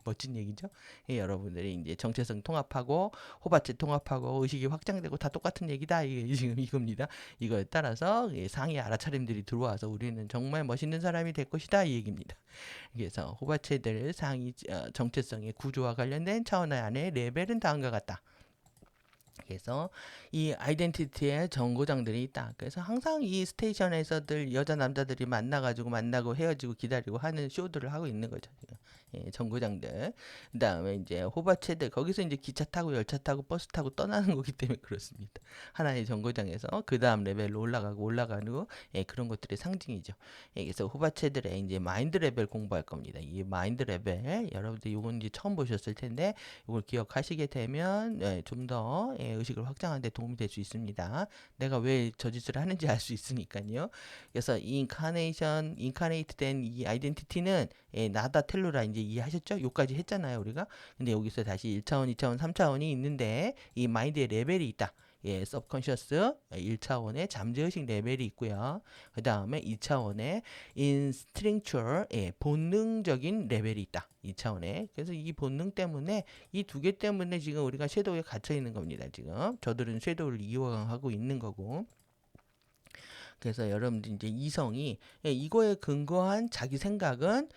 멋진 얘기죠. 여러분들이 이제 정체성 통합하고 호바체 통합하고 의식이 확장되고 다 똑같은 얘기다. 이게 지금 이겁니다. 이거에 따라서 상위 알아차림들이 들어와서 우리는 정말 멋있는 사람이 될 것이다. 이 얘기입니다. 그래서 호바체들 상위 정체성의 구조와 관련된 차원 안에 레벨은 다음과 같다. 그래서 이 아이덴티티의 정거장들이 있다. 그래서 항상 이 스테이션에서들 여자 남자들이 만나고 헤어지고 기다리고 하는 쇼들을 하고 있는 거죠. 지금. 정거장들. 그다음에 이제 호바체들 거기서 이제 기차 타고 열차 타고 버스 타고 떠나는 거기 때문에 그렇습니다. 하나의 정거장에서 그 다음 레벨로 올라가는 그런 것들의 상징이죠. 그래서 호바체들의 이제 마인드 레벨 공부할 겁니다. 이 마인드 레벨 여러분들 이건 이제 처음 보셨을 텐데 이걸 기억하시게 되면 좀 더 의식을 확장하는 데 도움이 될 수 있습니다. 내가 왜 저 짓을 하는지 알 수 있으니까요. 그래서 이 인카네이트 된 이 아이덴티티는 나다 텔루라 이제 이해하셨죠? 요까지 했잖아요, 우리가. 근데 여기서 다시 1차원, 2차원, 3차원이 있는데 이 마인드의 레벨이 있다. 서브컨셔스 1차원의 잠재의식 레벨이 있고요. 그 다음에 2차원의 인스트링추얼 본능적인 레벨이 있다. 2차원에. 그래서 이 본능 때문에 이 두 개 때문에 지금 우리가 섀도우에 갇혀 있는 겁니다. 지금 저들은 섀도우를 이용하고 있는 거고. 그래서 여러분들 이제 이성이 이거에 근거한 자기 생각은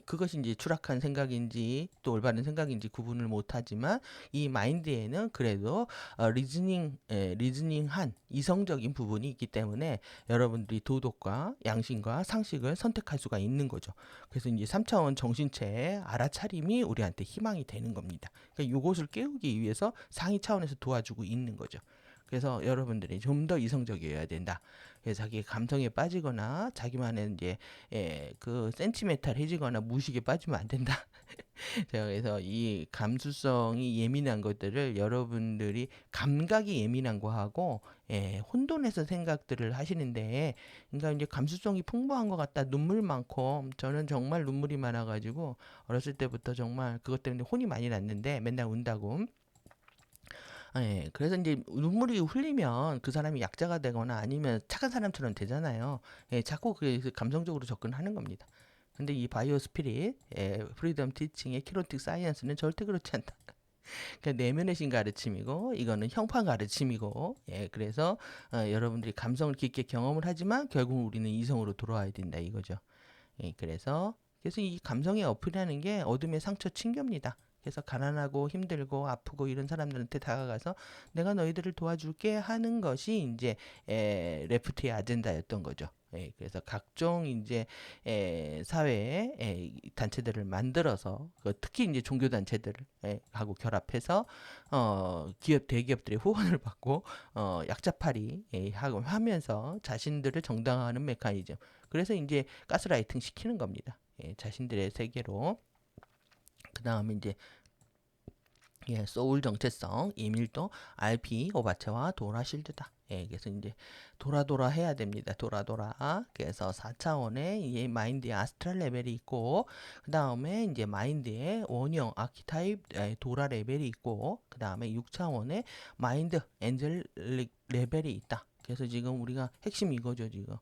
그것이 이제 추락한 생각인지 또 올바른 생각인지 구분을 못하지만 이 마인드에는 그래도 리즈닝한 이성적인 부분이 있기 때문에 여러분들이 도덕과 양심과 상식을 선택할 수가 있는 거죠. 그래서 이제 3차원 정신체의 알아차림이 우리한테 희망이 되는 겁니다. 그러니까 이것을 깨우기 위해서 상위 차원에서 도와주고 있는 거죠. 그래서 여러분들이 좀 더 이성적이어야 된다. 그래서 자기 감성에 빠지거나 자기만의 이제 그 센티멘탈해지거나 무식에 빠지면 안 된다. 제가 그래서 이 감수성이 예민한 것들을 여러분들이 감각이 예민한 거하고 혼돈해서 생각들을 하시는데, 그러니까 이제 감수성이 풍부한 것 같다. 눈물 많고 저는 정말 눈물이 많아가지고 어렸을 때부터 정말 그것 때문에 혼이 많이 났는데 맨날 운다고. 그래서 이제 눈물이 흘리면 그 사람이 약자가 되거나 아니면 착한 사람처럼 되잖아요. 자꾸 그 감성적으로 접근하는 겁니다. 근데 이 바이오 스피릿, 프리덤 티칭의 키로틱 사이언스는 절대 그렇지 않다. 그러니까 내면의 신 가르침이고 이거는 형판 가르침이고 그래서 여러분들이 감성을 깊게 경험을 하지만 결국 우리는 이성으로 돌아와야 된다 이거죠. 그래서 이 감성의 어필이라는 게 어둠의 상처 친교입니다. 그래서 가난하고 힘들고 아프고 이런 사람들한테 다가가서 내가 너희들을 도와줄게 하는 것이 이제 레프트의 아젠다였던 거죠. 그래서 각종 이제 사회 단체들을 만들어서 특히 이제 종교 단체들을 하고 결합해서 대기업들의 후원을 받고 약자팔이 하고 하면서 자신들을 정당화하는 메커니즘. 그래서 이제 가스라이팅 시키는 겁니다. 자신들의 세계로. 그 다음에 이제 소울 정체성, 이밀도, RP, 오바체와 도라 실드다. 그래서 이제 돌아 해야 됩니다. 돌아. 그래서 4차원의 이 마인드의 아스트랄 레벨이 있고, 그 다음에 이제 마인드의 원형 아키타입 도라 레벨이 있고, 그 다음에 6차원의 마인드 엔젤릭 레벨이 있다. 그래서 지금 우리가 핵심 이거죠, 지금.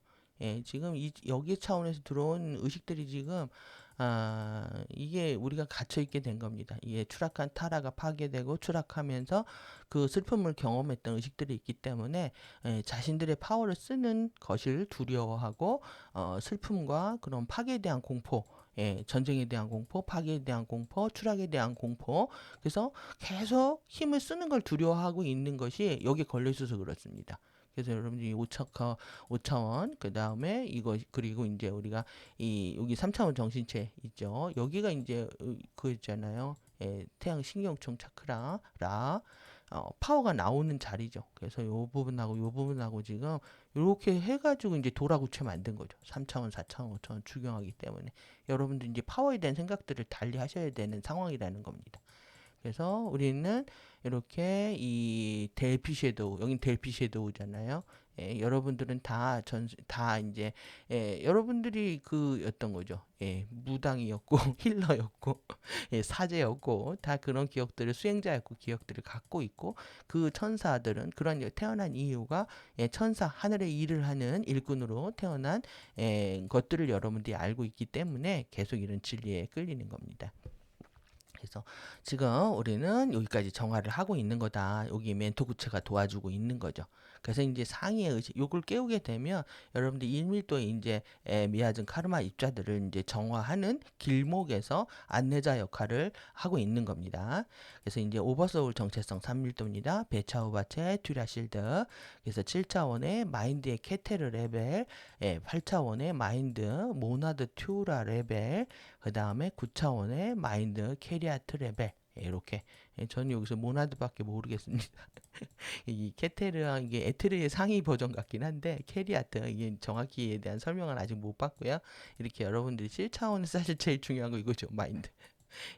지금 여기 차원에서 들어온 의식들이 지금 이게 우리가 갇혀 있게 된 겁니다. 이게 추락한 타라가 파괴되고 추락하면서 그 슬픔을 경험했던 의식들이 있기 때문에 자신들의 파워를 쓰는 것을 두려워하고 슬픔과 그런 파괴에 대한 공포 전쟁에 대한 공포, 파괴에 대한 공포, 추락에 대한 공포. 그래서 계속 힘을 쓰는 걸 두려워하고 있는 것이 여기에 걸려 있어서 그렇습니다. 그래서 여러분들이 5차원, 그 다음에 이거, 그리고 이제 우리가 여기 3차원 정신체 있죠. 여기가 이제 그 있잖아요. 태양 신경총 차크라, 파워가 나오는 자리죠. 그래서 요 부분하고 지금 이렇게 해가지고 이제 도라구체 만든 거죠. 3차원, 4차원, 5차원 추경하기 때문에 여러분들 이제 파워에 대한 생각들을 달리 하셔야 되는 상황이라는 겁니다. 그래서 우리는 이렇게 이 델피 섀도우, 여긴 델피 섀도우잖아요. 여러분들은 다 이제, 여러분들이 그였던 거죠. 무당이었고, 힐러였고, 사제였고, 다 그런 기억들을 수행자였고, 기억들을 갖고 있고, 그 천사들은 그런 태어난 이유가 천사, 하늘의 일을 하는 일꾼으로 태어난 것들을 여러분들이 알고 있기 때문에 계속 이런 진리에 끌리는 겁니다. 그래서 지금 우리는 여기까지 정화를 하고 있는 거다. 여기 멘토 구체가 도와주고 있는 거죠. 그래서 이제 상의의 의식, 요걸 깨우게 되면 여러분들 1밀도의 이제 미아즘 카르마 입자들을 이제 정화하는 길목에서 안내자 역할을 하고 있는 겁니다. 그래서 이제 오버소울 정체성 3밀도입니다. 베차우바체 튜라실드. 그래서 7차원의 마인드의 케테르 레벨, 8차원의 마인드 모나드 튜라 레벨, 그 다음에 9차원의 마인드 캐리아트 레벨. 이렇게. 저는 여기서 모나드밖에 모르겠습니다. 이 케테르랑 이게 에테르의 상위 버전 같긴 한데 캐리아트 이게 정확히에 대한 설명은 아직 못 받고요. 이렇게 여러분들이 7차원에서 사실 제일 중요한 거 이거죠. 마인드.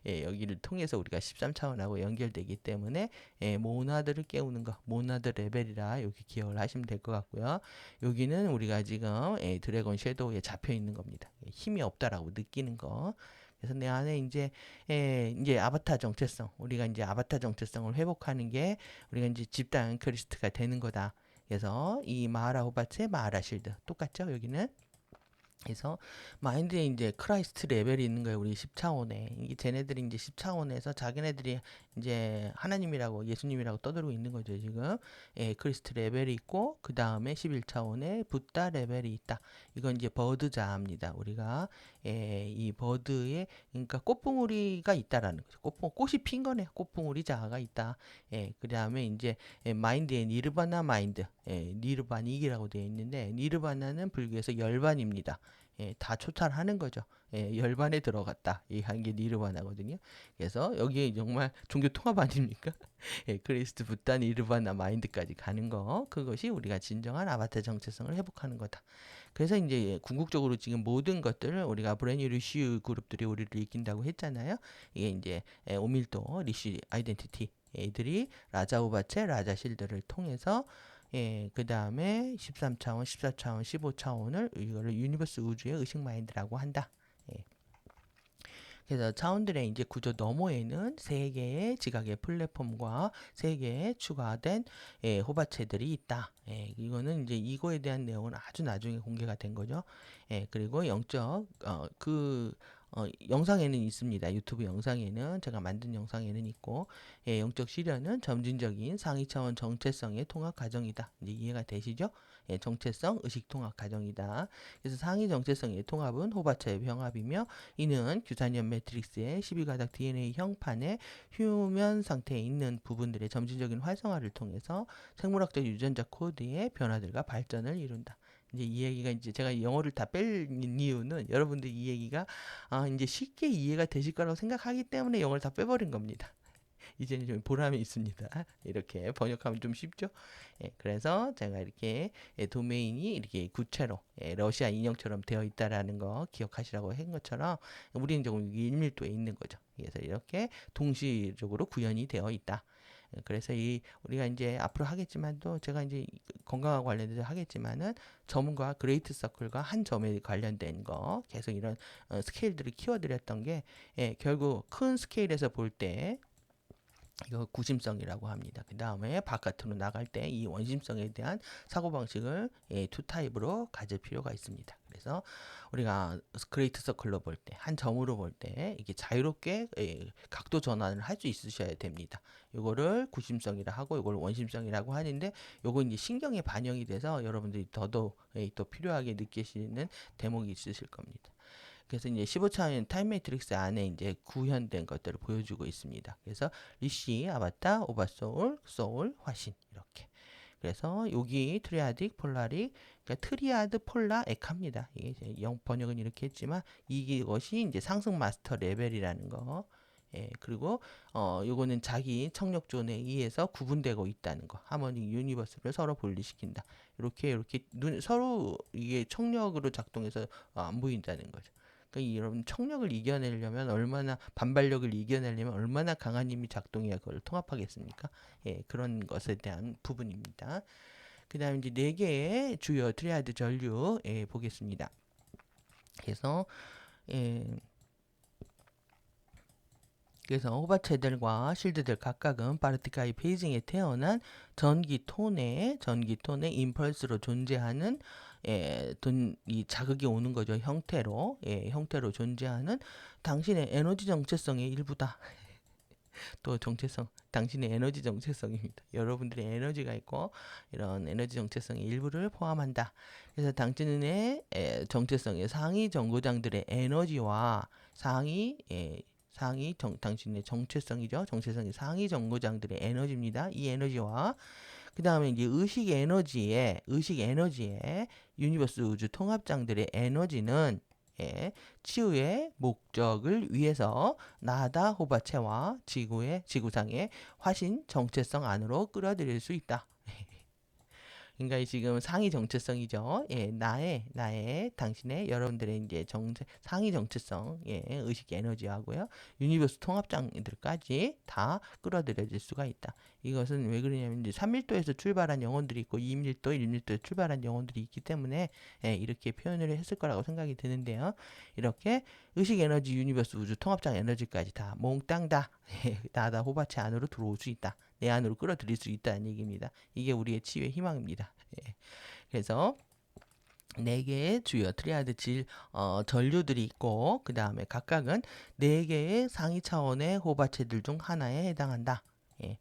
여기를 통해서 우리가 13차원하고 연결되기 때문에 모나드를 깨우는 거, 모나드 레벨이라 여기 기억을 하시면 될 것 같고요. 여기는 우리가 지금 드래곤 섀도우에 잡혀 있는 겁니다. 힘이 없다라고 느끼는 거. 그래서 내 안에 이제 아바타 정체성, 우리가 이제 아바타 정체성을 회복하는 게 우리가 이제 집단 크리스트가 되는 거다. 그래서 이 마하라 호바츠의 마하라 실드 똑같죠? 여기는. 그래서 마인드에 이제 크라이스트 레벨이 있는 거예요. 우리 10차원에. 이게 쟤네들이 이제 10차원에서 자기네들이 이제 하나님이라고 예수님이라고 떠들고 있는 거죠, 지금. 크리스트 레벨이 있고 그 다음에 11차원에 붓다 레벨이 있다. 이건 이제 버드자입니다. 우리가 이 버드에 그러니까 꽃봉오리가 있다라는 거죠. 꽃이 핀 거네요. 꽃봉오리 자아가 있다. 그 다음에 이제 마인드에 니르바나 마인드, 니르바닉이라고 되어 있는데 니르바나는 불교에서 열반입니다. 다 초탈하는 거죠. 열반에 들어갔다. 이 한 게 니르바나거든요. 그래서 여기에 정말 종교 통합 아닙니까? 크리스트, 붓다, 니르바나, 마인드까지 가는 거. 그것이 우리가 진정한 아바타 정체성을 회복하는 거다. 그래서 이제 궁극적으로 지금 모든 것들을 우리가 브레니 리슈 그룹들이 우리를 이긴다고 했잖아요. 이게 이제 오밀도 리슈 아이덴티티 애들이 라자우바체, 라자실드를 통해서 그 다음에 13차원, 14차원, 15차원을 이거를 유니버스 우주의 의식 마인드라고 한다. 그래서 차원들의 이제 구조 너머에는 세 개의 지각의 플랫폼과 세 개의 추가된 호바체들이 있다. 이거는 이제 이거에 대한 내용은 아주 나중에 공개가 된 거죠. 그리고 영적 영상에는 있습니다. 유튜브 영상에는 제가 만든 영상에는 있고 영적 시련은 점진적인 상위 차원 정체성의 통합 과정이다. 이제 이해가 되시죠? 정체성 의식 통합 과정이다. 그래서 상위 정체성의 통합은 호바차의 병합이며 이는 규산염 매트릭스의 12가닥 DNA 형판의 휴면 상태에 있는 부분들의 점진적인 활성화를 통해서 생물학적 유전자 코드의 변화들과 발전을 이룬다. 이제 이 얘기가 이제 제가 영어를 다 뺀 이유는 여러분들 이 얘기가 이제 쉽게 이해가 되실 거라고 생각하기 때문에 영어를 다 빼버린 겁니다. 이제는 좀 보람이 있습니다. 이렇게 번역하면 좀 쉽죠? 그래서 제가 이렇게 도메인이 이렇게 구체로 러시아 인형처럼 되어 있다라는 거 기억하시라고 한 것처럼 우리는 조금 1밀도에 있는 거죠. 그래서 이렇게 동시적으로 구현이 되어 있다. 그래서 우리가 이제 앞으로 하겠지만도 제가 이제 건강과 관련돼서 하겠지만은 점과 그레이트 서클과 한 점에 관련된 거 계속 이런 스케일들을 키워드렸던 게 결국 큰 스케일에서 볼 때 이거 구심성이라고 합니다. 그 다음에 바깥으로 나갈 때 이 원심성에 대한 사고방식을 투 타입으로 가질 필요가 있습니다. 그래서 우리가 그레이트 서클로 볼 때, 한 점으로 볼 때 이게 자유롭게 각도 전환을 할 수 있으셔야 됩니다. 이거를 구심성이라 하고 이걸 원심성이라고 하는데 요거 이제 신경에 반영이 돼서 여러분들이 더더욱 또 필요하게 느끼시는 대목이 있으실 겁니다. 그래서 이제 15차원 타임 매트릭스 안에 이제 구현된 것들을 보여주고 있습니다. 그래서 리시, 아바타, 오버소울, 소울, 화신 이렇게. 그래서 여기 트리아딕, 폴라릭, 그러니까 트리아드, 폴라, 에카입니다. 이게 이제 번역은 이렇게 했지만 이것이 이제 상승 마스터 레벨이라는 거. 예, 그리고 요거는 자기 청력 존에 의해서 구분되고 있다는 거. 하모닉 유니버스를 서로 분리시킨다. 이렇게 서로 이게 청력으로 작동해서 안 보인다는 거죠. 그러니까 여러분 청력을 이겨내려면 얼마나 반발력을 이겨내려면 얼마나 강한 힘이 작동해야 그걸 통합하겠습니까? 예, 그런 것에 대한 부분입니다. 그다음 이제 네 개의 주요 트리아드 전류 보겠습니다. 그래서 예, 그래서 호바체들과 실드들 각각은 바르티카의 베이징에 태어난 전기톤의 임펄스로 존재하는 이 자극이 오는 거죠. 형태로 존재하는 당신의 에너지 정체성의 일부다. 또 정체성, 당신의 에너지 정체성입니다. 여러분들의 에너지가 있고 이런 에너지 정체성의 일부를 포함한다. 그래서 당신의 정체성의 상위 정거장들의 에너지와 당신의 정체성이죠. 정체성이 상위 정거장들의 에너지입니다. 이 에너지와 그 다음에 이제 의식 에너지의 유니버스 우주 통합장들의 에너지는 치유의 목적을 위해서 나다 호바체와 지구상의 화신 정체성 안으로 끌어들일 수 있다. 그러니까 지금 상위 정체성이죠. 예, 당신의 여러분들의 이제 상위 정체성, 의식 에너지하고요, 유니버스 통합장들까지 다 끌어들여질 수가 있다. 이것은 왜 그러냐면 이제 3밀도에서 출발한 영혼들이 있고 2밀도, 1밀도에서 출발한 영혼들이 있기 때문에 이렇게 표현을 했을 거라고 생각이 드는데요. 이렇게 의식 에너지, 유니버스 우주 통합장 에너지까지 다 몽땅 다 나다 호바체 안으로 들어올 수 있다. 내 안으로 끌어들일 수 있다는 얘기입니다. 이게 우리의 치유의 희망입니다. 그래서 네 개의 주요 트리아드 전류들이 있고 그 다음에 각각은 네 개의 상위 차원의 호바체들 중 하나에 해당한다.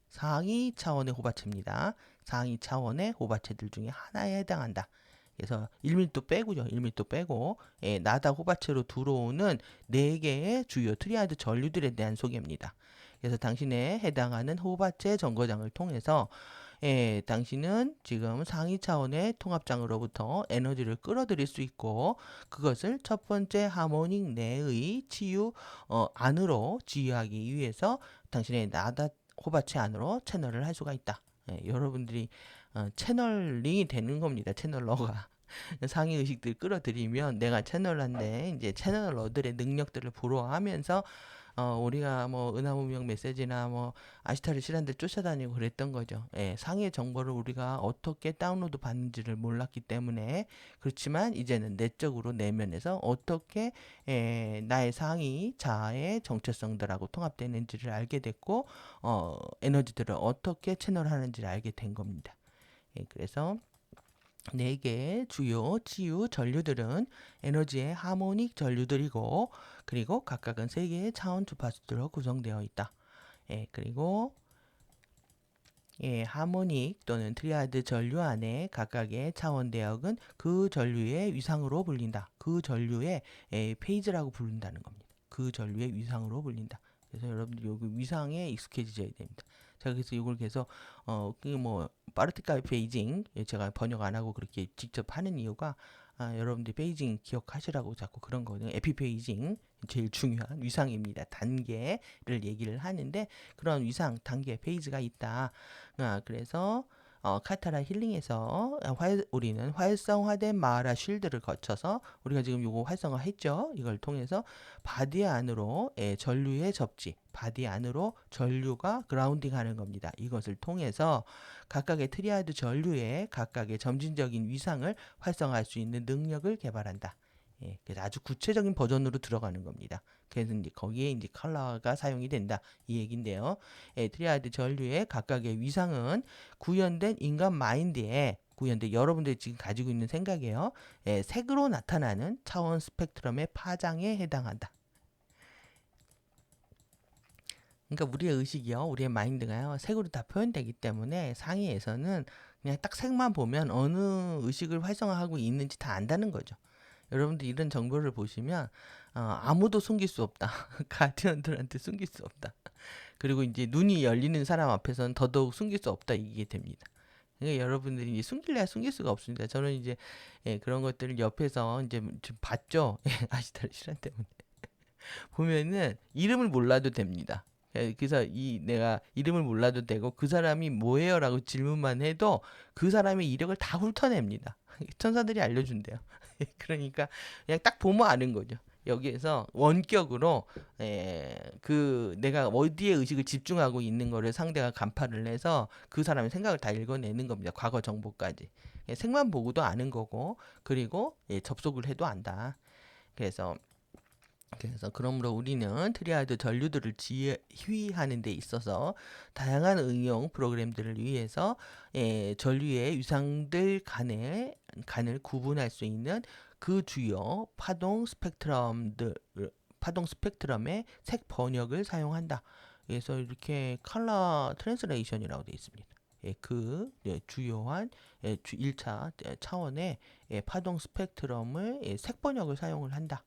상위 차원의 호바체입니다. 상위 차원의 호바체들 중에 하나에 해당한다. 그래서 1밀도 빼고요. 1밀도 빼고 나다 호바체로 들어오는 네 개의 주요 트리아드 전류들에 대한 소개입니다. 그래서 당신에 해당하는 호바체 정거장을 통해서 당신은 지금 상위 차원의 통합장으로부터 에너지를 끌어들일 수 있고 그것을 첫 번째 하모닉 내의 치유 안으로 치유하기 위해서 당신의 나다 호바체 안으로 채널을 할 수가 있다. 여러분들이 채널링이 되는 겁니다. 채널러가. 상위 의식들 끌어들이면 내가 채널러인데 이제 채널러들의 능력들을 부러워하면서 우리가 뭐 은하문명 메시지나 뭐 아시타르 시란들 쫓아다니고 그랬던 거죠. 상위의 정보를 우리가 어떻게 다운로드 받는지를 몰랐기 때문에 그렇지만 이제는 내적으로 내면에서 어떻게 나의 상위 자아의 정체성들하고 통합되는지를 알게 됐고 에너지들을 어떻게 채널하는지를 알게 된 겁니다. 그래서 4개의 주요 치유 전류들은 에너지의 하모닉 전류들이고 그리고 각각은 3개의 차원 주파수들로 구성되어 있다. 그리고 하모닉 또는 트리아드 전류 안에 각각의 차원 대역은 그 전류의 위상으로 불린다. 그 전류의 페이지라고 부른다는 겁니다. 그 전류의 위상으로 불린다. 그래서 여러분들 여기 위상에 익숙해지셔야 됩니다. 자, 그래서 이걸 계속 파르티클 베이징 제가 번역 안 하고 그렇게 직접 하는 이유가 여러분들 베이징 기억하시라고 자꾸 그런 거는 에피 베이징 제일 중요한 위상입니다. 단계를 얘기를 하는데 그런 위상 단계 페이지가 있다. 그래서 카타라 힐링에서 우리는 활성화된 마하라 쉴드를 거쳐서 우리가 지금 요거 활성화했죠. 이걸 통해서 바디 안으로 전류의 접지, 바디 안으로 전류가 그라운딩하는 겁니다. 이것을 통해서 각각의 트리아드 전류의 각각의 점진적인 위상을 활성화할 수 있는 능력을 개발한다. 그래서 아주 구체적인 버전으로 들어가는 겁니다. 그래서 이제 거기에 이제 컬러가 사용이 된다 이 얘긴데요. 트리아드 전류의 각각의 위상은 구현된 인간 마인드에 여러분들이 지금 가지고 있는 생각이에요. 색으로 나타나는 차원 스펙트럼의 파장에 해당한다. 그러니까 우리의 의식이요, 우리의 마인드가요, 색으로 다 표현되기 때문에 상위에서는 그냥 딱 색만 보면 어느 의식을 활성화하고 있는지 다 안다는 거죠. 여러분들 이런 정보를 보시면 아무도 숨길 수 없다. 가디언들한테 숨길 수 없다. 그리고 이제 눈이 열리는 사람 앞에서는 더더욱 숨길 수 없다 이게 됩니다. 그러니까 여러분들이 이제 숨길래야 숨길 수가 없습니다. 저는 이제 그런 것들을 옆에서 이제 좀 봤죠. 아시다시피 시간 때문에 보면은 이름을 몰라도 됩니다. 그래서 내가 이름을 몰라도 되고 그 사람이 뭐예요라고 질문만 해도 그 사람의 이력을 다 훑어냅니다. 천사들이 알려준대요. 그러니까 그냥 딱 보면 아는 거죠. 여기에서 원격으로 내가 어디에 의식을 집중하고 있는 거를 상대가 간파를 해서 그 사람의 생각을 다 읽어내는 겁니다. 과거 정보까지. 색만 보고도 아는 거고 그리고 접속을 해도 안다. 그래서 그러므로 우리는 트리아드 전류들을 지휘하는 데 있어서 다양한 응용 프로그램들을 위해서 전류의 위상들 간을 구분할 수 있는 그 주요 파동 스펙트럼의 색 번역을 사용한다. 그래서 이렇게 컬러 트랜스레이션이라고 되어 있습니다. 주요한 1차 차원의 파동 스펙트럼을 색 번역을 사용을 한다.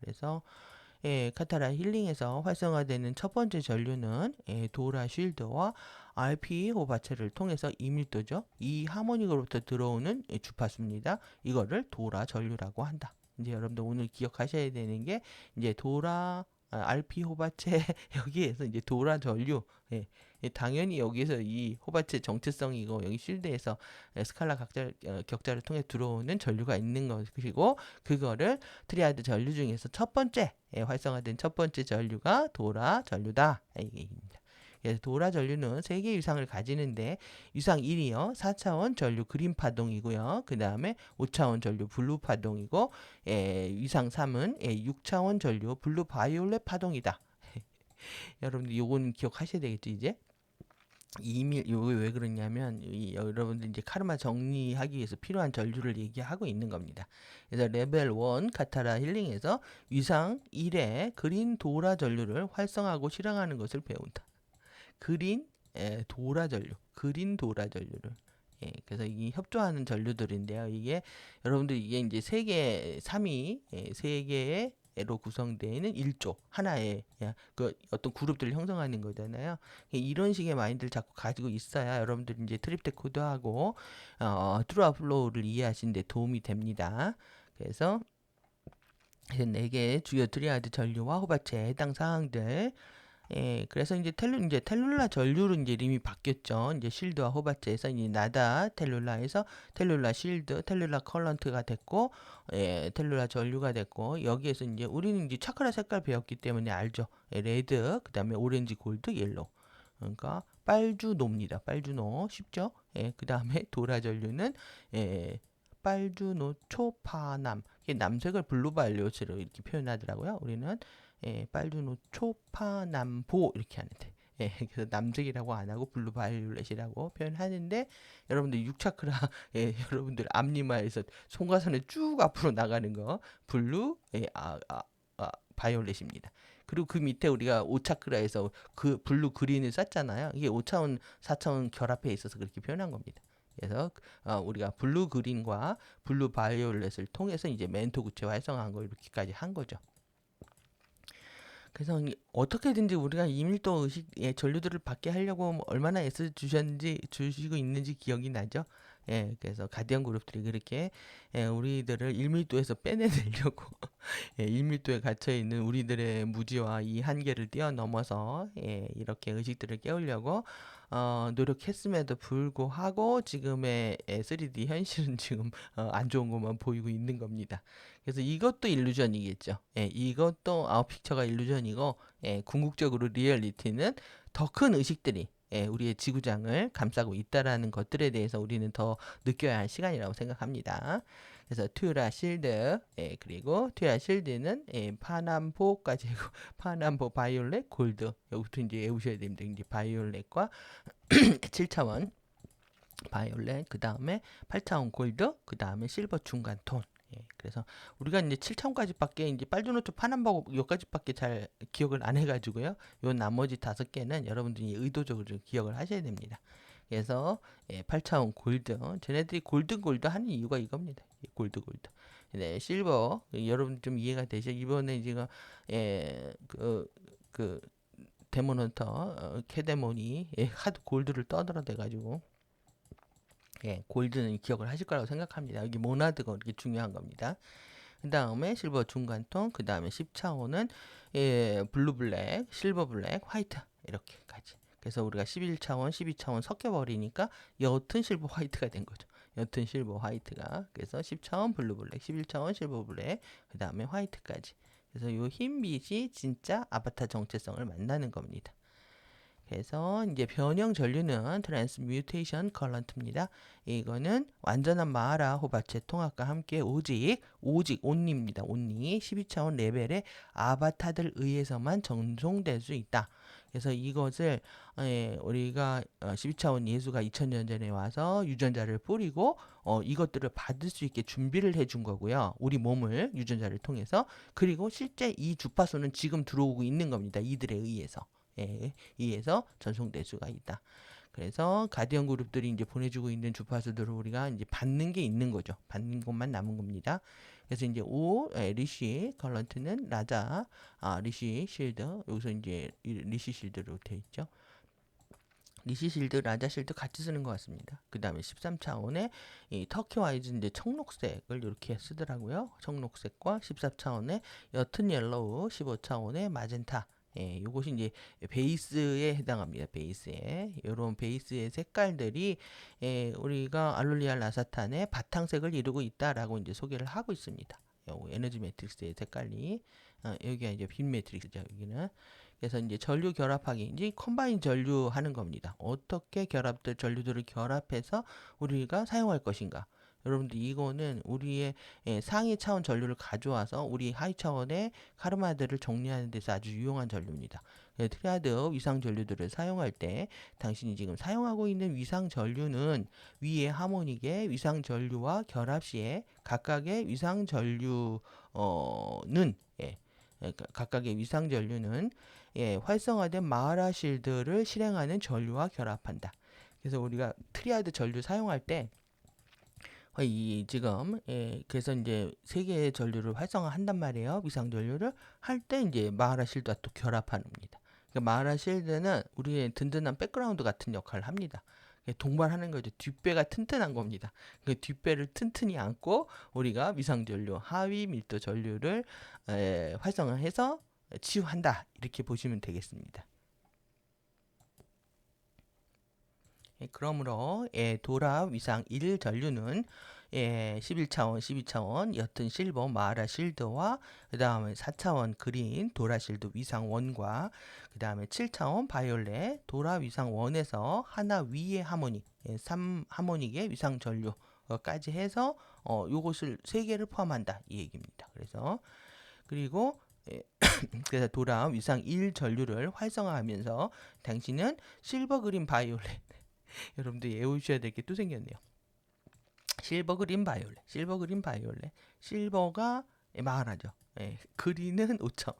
그래서 카타라 힐링에서 활성화되는 첫 번째 전류는 도라 쉴드와 RP 호바체를 통해서 이밀도죠. 이 하모닉으로부터 들어오는 주파수입니다. 이거를 도라 전류라고 한다. 이제 여러분들 오늘 기억하셔야 되는 게 이제 RP 호바체 여기에서 이제 도라 전류 당연히 여기서 이 호바체 정체성이고 여기 쉴드에서 스칼라 격자를 통해 들어오는 전류가 있는 것이고 그거를 트리아드 전류 중에서 첫 번째 활성화된 첫 번째 전류가 도라 전류다. 얘기입니다. 그래서 도라 전류는 3개의 위상을 가지는데 위상 1이요. 4차원 전류 그린 파동이고요. 그 다음에 5차원 전류 블루 파동이고 위상 3은 6차원 전류 블루 바이올렛 파동이다. 여러분들 요거는 기억하셔야 되겠죠 이제? 요게 왜 그러냐면 여러분들 이제 카르마 정리하기 위해서 필요한 전류를 얘기하고 있는 겁니다. 그래서 레벨 1 카타라 힐링에서 위상 1의 그린 도라 전류를 활성하고 실행하는 것을 배운다. 그린 도라 전류를 그래서 이 협조하는 전류들인데요. 이게 여러분들 이게 이제 세개 3이 세 개의 로 구성되는 1조 하나의 그 어떤 그룹들을 형성하는 거잖아요. 이런 식의 마인드를 자꾸 가지고 있어야 여러분들이 이제 트립텍 코드하고 트루아 플로우를 이해하시는 데 도움이 됩니다. 그래서 4개의 주요 트리아드 전류와 호바체에 해당 사항들 그래서 이제 텔룰라 전류로 이제 이름이 바뀌었죠. 이제 실드와 호바체에서 이제 나다 텔룰라에서 텔룰라 실드, 텔룰라 컬런트가 됐고, 텔룰라 전류가 됐고, 여기에서 이제 우리는 이제 차크라 색깔 배웠기 때문에 알죠. 레드, 그 다음에 오렌지, 골드, 옐로우. 그러니까 빨주노입니다. 빨주노 쉽죠? 그 다음에 도라 전류는 빨주노 초파남. 남색을 블루바이올렛으로 이렇게 표현하더라고요. 우리는 빨주노 초파남보 이렇게 하는데 그래서 남색이라고 안 하고 블루바이올렛이라고 표현하는데 여러분들 6차크라 여러분들 앞니마에서 송가선에 쭉 앞으로 나가는 거 블루 바이올렛입니다. 그리고 그 밑에 우리가 5차크라에서 그 블루 그린을 썼잖아요. 이게 5차원 4차원 결합해 있어서 그렇게 표현한 겁니다. 그래서 우리가 블루 그린과 블루 바이올렛을 통해서 이제 멘토 구체 활성화한 거 이렇게까지 한 거죠. 그래서 어떻게든지 우리가 이밀도 의식의 전류들을 받게 하려고 얼마나 주시고 있는지 기억이 나죠. 그래서 가디언 그룹들이 그렇게 우리들을 1밀도에서 빼내내려고 1밀도에 갇혀 있는 우리들의 무지와 이 한계를 뛰어넘어서 이렇게 의식들을 깨우려고 노력했음에도 불구하고 지금의 3D 현실은 지금 안 좋은 것만 보이고 있는 겁니다. 그래서 이것도 일루전이겠죠. 이것도 픽처가 일루전이고 궁극적으로 리얼리티는 더 큰 의식들이 우리의 지구장을 감싸고 있다라는 것들에 대해서 우리는 더 느껴야 할 시간이라고 생각합니다. 그래서 튜라 실드 그리고 튜라 실드는 파남보까지 파남보 바이올렛 골드 여기부터 이제 외우셔야 됩니다. 이제 바이올렛과 7차원 바이올렛 그 다음에 8차원 골드 그 다음에 실버 중간 톤 그래서 우리가 이제 7차원까지밖에 이제 빨주노초 파남보 여기까지밖에 잘 기억을 안 해가지고요. 요 나머지 5개는 여러분들이 의도적으로 좀 기억을 하셔야 됩니다. 그래서 8차원 골드 쟤네들이 골드 하는 이유가 이겁니다. 골드 네, 실버. 여러분 좀 이해가 되죠? 이번에 지금 그 데몬헌터 캐데몬이 하도 골드를 떠들어대 가지고 골드는 기억을 하실 거라고 생각합니다. 여기 모나드가 이렇게 중요한 겁니다. 그 다음에 실버 중간톤, 그 다음에 10차원은 블루 블랙, 실버 블랙, 화이트 이렇게까지. 그래서 우리가 11차원, 12차원 섞여버리니까 옅은 실버 화이트가 된 거죠. 옅은 실버 화이트가. 그래서 10차원 블루 블랙, 11차원 실버 블랙, 그 다음에 화이트까지. 그래서 이 흰빛이 진짜 아바타 정체성을 만나는 겁니다. 그래서 이제 변형 전류는 트랜스뮤테이션 컬런트입니다. 이거는 완전한 마하라 호바체 통합과 함께 오직 온리입니다. 온리 12차원 레벨의 아바타들 의해서만 전송될 수 있다. 그래서 이것을 우리가 12차원 예수가 2000년 전에 와서 유전자를 뿌리고 이것들을 받을 수 있게 준비를 해준 거고요. 우리 몸을 유전자를 통해서. 그리고 실제 이 주파수는 지금 들어오고 있는 겁니다. 이들에 의해서. 의해서 전송될 수가 있다. 그래서 가디언 그룹들이 이제 보내주고 있는 주파수들을 우리가 이제 받는 게 있는 거죠. 받는 것만 남은 겁니다. 그래서 이제 리시 컬런트는 라자, 리시 실드, 여기서 이제 리시 실드로 되어 있죠. 리시 실드, 라자 실드 같이 쓰는 것 같습니다. 그 다음에 13차원의 이 터키와이즈 이제 청록색을 이렇게 쓰더라고요. 청록색과 14차원의 옅은 옐로우, 15차원의 마젠타. 요것이 이제 베이스에 해당합니다. 베이스에. 이런 베이스의 색깔들이 우리가 알룰리알 라사탄의 바탕색을 이루고 있다라고 이제 소개를 하고 있습니다. 에너지 매트릭스의 색깔이. 여기가 이제 빈 매트릭스죠. 여기는. 그래서 이제 전류 결합하기, 이제 컴바인 전류 하는 겁니다. 어떻게 전류들을 결합해서 우리가 사용할 것인가. 여러분들 이거는 우리의 상위 차원 전류를 가져와서 우리 하위 차원의 카르마들을 정리하는 데서 아주 유용한 전류입니다. 트리아드 위상 전류들을 사용할 때 당신이 지금 사용하고 있는 위상 전류는 위의 하모닉의 위상 전류와 결합 시에 각각의 위상 전류는 각각의 위상 전류는 활성화된 마하라 실드를 실행하는 전류와 결합한다. 그래서 우리가 트리아드 전류 사용할 때 지금 그래서 이제 세 개의 전류를 활성화한단 말이에요. 위상 전류를 할 때 이제 마하라 실드와 또 결합하는 겁니다. 그러니까 마하라 실드는 우리의 든든한 백그라운드 같은 역할을 합니다. 동반하는 거죠. 뒷배가 튼튼한 겁니다. 그 뒷배를 튼튼히 안고 우리가 위상 전류, 하위 밀도 전류를 활성화해서 치유한다. 이렇게 보시면 되겠습니다. 그러므로 도라 위상 1 전류는 11차원, 12차원 옅은 실버 마하라 실드와 그 다음에 4차원 그린 도라 실드 위상 1과 그 다음에 7차원 바이올렛 도라 위상 1에서 하나 위의 하모닉 3 하모닉의 위상 전류까지 해서 요것을 3개를 포함한다 이 얘기입니다. 그리고 그래서 도라 위상 1 전류를 활성화하면서 당신은 실버 그린 바이올렛 여러분들 외우셔야 될 게 또 생겼네요. 실버 그린 바이올렛, 실버 그린 바이올렛. 실버가 마하라죠. 그린은 5차원.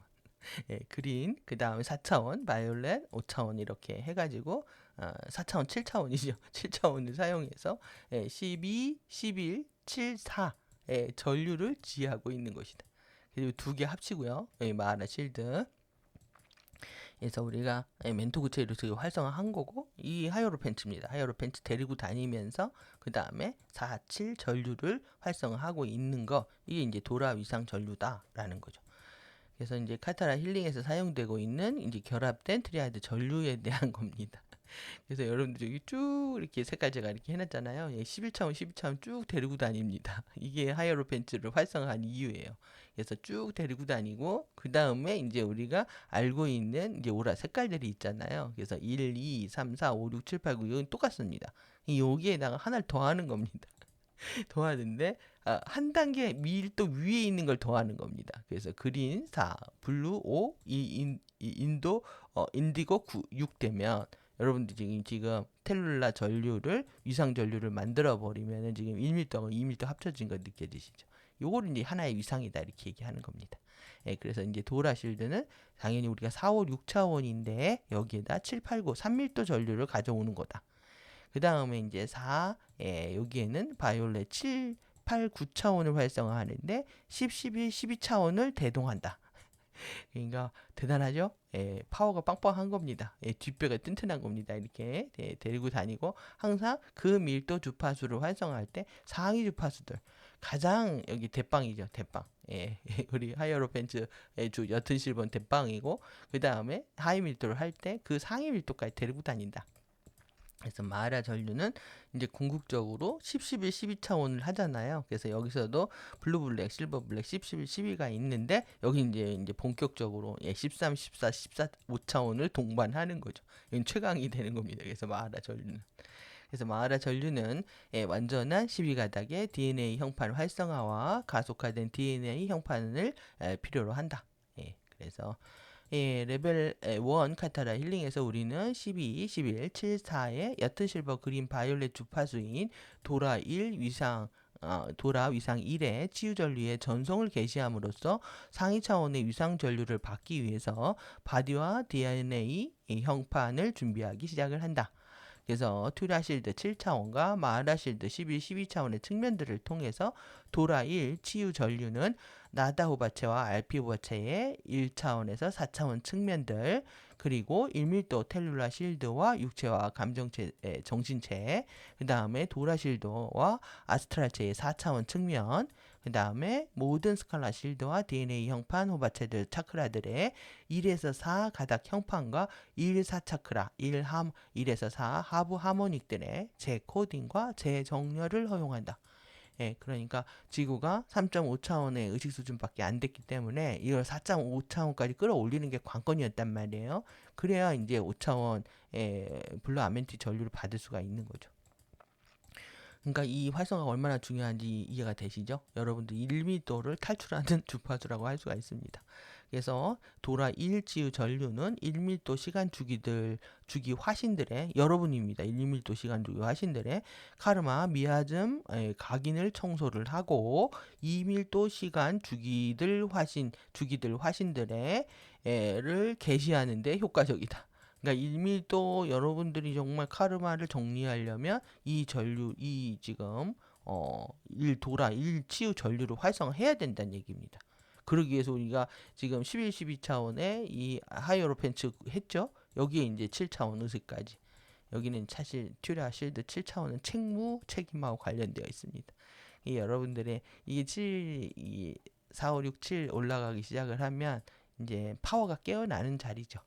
그린, 그 다음에 4차원, 바이올렛, 5차원 이렇게 해가지고 4차원, 7차원이죠. 7차원을 사용해서 12, 11, 7, 4 전류를 지휘하고 있는 것이다. 그리고 두 개 합치고요. 마하라 실드. 그래서 우리가 멘토 구체로 활성화한 거고 이 하이어로펜츠입니다. 하이어로펜츠 데리고 다니면서 그 다음에 4, 7 전류를 활성화하고 있는 거 이게 이제 도라 위상 전류다라는 거죠. 그래서 이제 카타라 힐링에서 사용되고 있는 이제 결합된 트리아드 전류에 대한 겁니다. 그래서 여러분들 여기 쭉 이렇게 색깔 제가 이렇게 해놨잖아요. 11차원, 12차원 쭉 데리고 다닙니다. 이게 하이어로펜츠를 활성화한 이유예요. 그래서 쭉 데리고 다니고 그 다음에 이제 우리가 알고 있는 이제 오라 색깔들이 있잖아요. 그래서 1, 2, 3, 4, 5, 6, 7, 8, 9 이건 똑같습니다. 여기에다가 하나를 더하는 겁니다. 더하는데 한 단계 밀도 위에 있는 걸 더하는 겁니다. 그래서 그린 4, 블루 5, 인도 인디고 9, 6 되면 여러분들 지금 텔룰라 전류를 위상 전류를 만들어 버리면은 지금 1밀도하고 2밀도 합쳐진 거 느껴지시죠? 요거를 이제 하나의 위상이다 이렇게 얘기하는 겁니다. 그래서 이제 도라 실드는 당연히 우리가 4, 5, 6차원인데 여기에다 7, 8, 9, 3밀도 전류를 가져오는 거다. 그 다음에 이제 4, 여기에는 바이올렛 7, 8, 9차원을 활성화하는데 10, 11, 12차원을 대동한다. 그러니까 대단하죠? 예, 파워가 빵빵한 겁니다. 예, 뒷배가 튼튼한 겁니다. 이렇게 데리고 다니고 항상 그 밀도 주파수를 활성화할 때 상위 주파수들 가장 여기 대빵이죠. 대빵. 예, 우리 하이어로펜츠의 주 옅은 실버는 대빵이고 그 다음에 하이 밀도를 할 때 그 상위 밀도까지 데리고 다닌다. 그래서 마하라 전류는 이제 궁극적으로 10, 11, 12차원을 하잖아요. 그래서 여기서도 블루 블랙, 실버 블랙, 10, 11, 12가 있는데 여기 이제 본격적으로 13, 14, 14, 5차원을 동반하는 거죠. 이건 최강이 되는 겁니다. 그래서 마하라 전류는. 그래서 마하라 전류는 완전한 12가닥의 DNA 형판 활성화와 가속화된 DNA 형판을 필요로 한다. 그래서 레벨 1 카타라 힐링에서 우리는 12, 11, 7, 4의 옅은 실버 그린 바이올렛 주파수인 도라 1 위상 도라 위상 1의 치유 전류의 전송을 개시함으로써 상위 차원의 위상 전류를 받기 위해서 바디와 DNA 형판을 준비하기 시작을 한다. 그래서 튜라실드 7차원과 마하라실드 11, 12차원의 측면들을 통해서 도라 1 치유 전류는 나다 호바체와 RP 호바체의 1차원에서 4차원 측면들 그리고 1밀도 텔룰라 실드와 육체와 감정체, 정신체 그 다음에 도라 실드와 아스트랄체의 4차원 측면 그 다음에 모든 스칼라 실드와 DNA 형판 호바체들 차크라들의 1에서 4 가닥 형판과 1, 4 차크라 1에서 4 하부 하모닉들의 재코딩과 재정렬을 허용한다. 예, 그러니까 지구가 3.5차원의 의식 수준밖에 안 됐기 때문에 이걸 4.5차원까지 끌어올리는 게 관건이었단 말이에요. 그래야 이제 5차원의 블루 아멘티 전류를 받을 수가 있는 거죠. 그러니까 이 활성화가 얼마나 중요한지 이해가 되시죠? 여러분들 1미터를 탈출하는 주파수라고 할 수가 있습니다. 그래서 도라 1치유 전류는 1밀도 시간 주기 화신들의 여러분입니다. 1밀도 시간 주기 화신들의 카르마, 미아즘, 각인을 청소를 하고 2밀도 시간 주기들 화신들의 를 개시하는 데 효과적이다. 그러니까 1밀도 여러분들이 정말 카르마를 정리하려면 이 전류, 이 지금 1 치유 전류를 활성화해야 된다는 얘기입니다. 그러기 위해서 우리가 지금 11, 12차원의 이 하이어로펜츠 했죠? 여기에 이제 7차원 의식까지. 여기는 사실 튜라 실드 7차원은 책임하고 관련되어 있습니다. 이 여러분들의 이게 4, 5, 6, 7 올라가기 시작을 하면 이제 파워가 깨어나는 자리죠.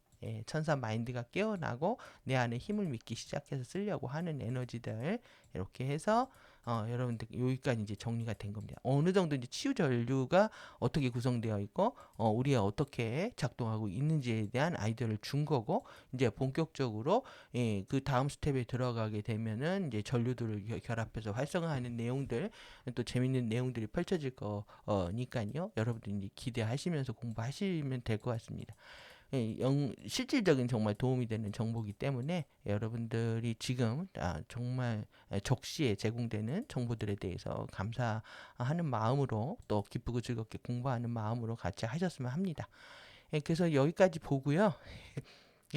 천사 마인드가 깨어나고 내 안에 힘을 믿기 시작해서 쓰려고 하는 에너지들 이렇게 해서 여러분들 여기까지 이제 정리가 된 겁니다. 어느 정도 이제 치유 전류가 어떻게 구성되어 있고 우리가 어떻게 작동하고 있는지에 대한 아이디어를 준 거고 이제 본격적으로 그 다음 스텝에 들어가게 되면은 이제 전류들을 결합해서 활성화하는 내용들 또 재밌는 내용들이 펼쳐질 거니까요. 여러분들 이제 기대하시면서 공부하시면 될 것 같습니다. 실질적인 정말 도움이 되는 정보이기 때문에 여러분들이 지금 정말 적시에 제공되는 정보들에 대해서 감사하는 마음으로 또 기쁘고 즐겁게 공부하는 마음으로 같이 하셨으면 합니다. 그래서 여기까지 보고요.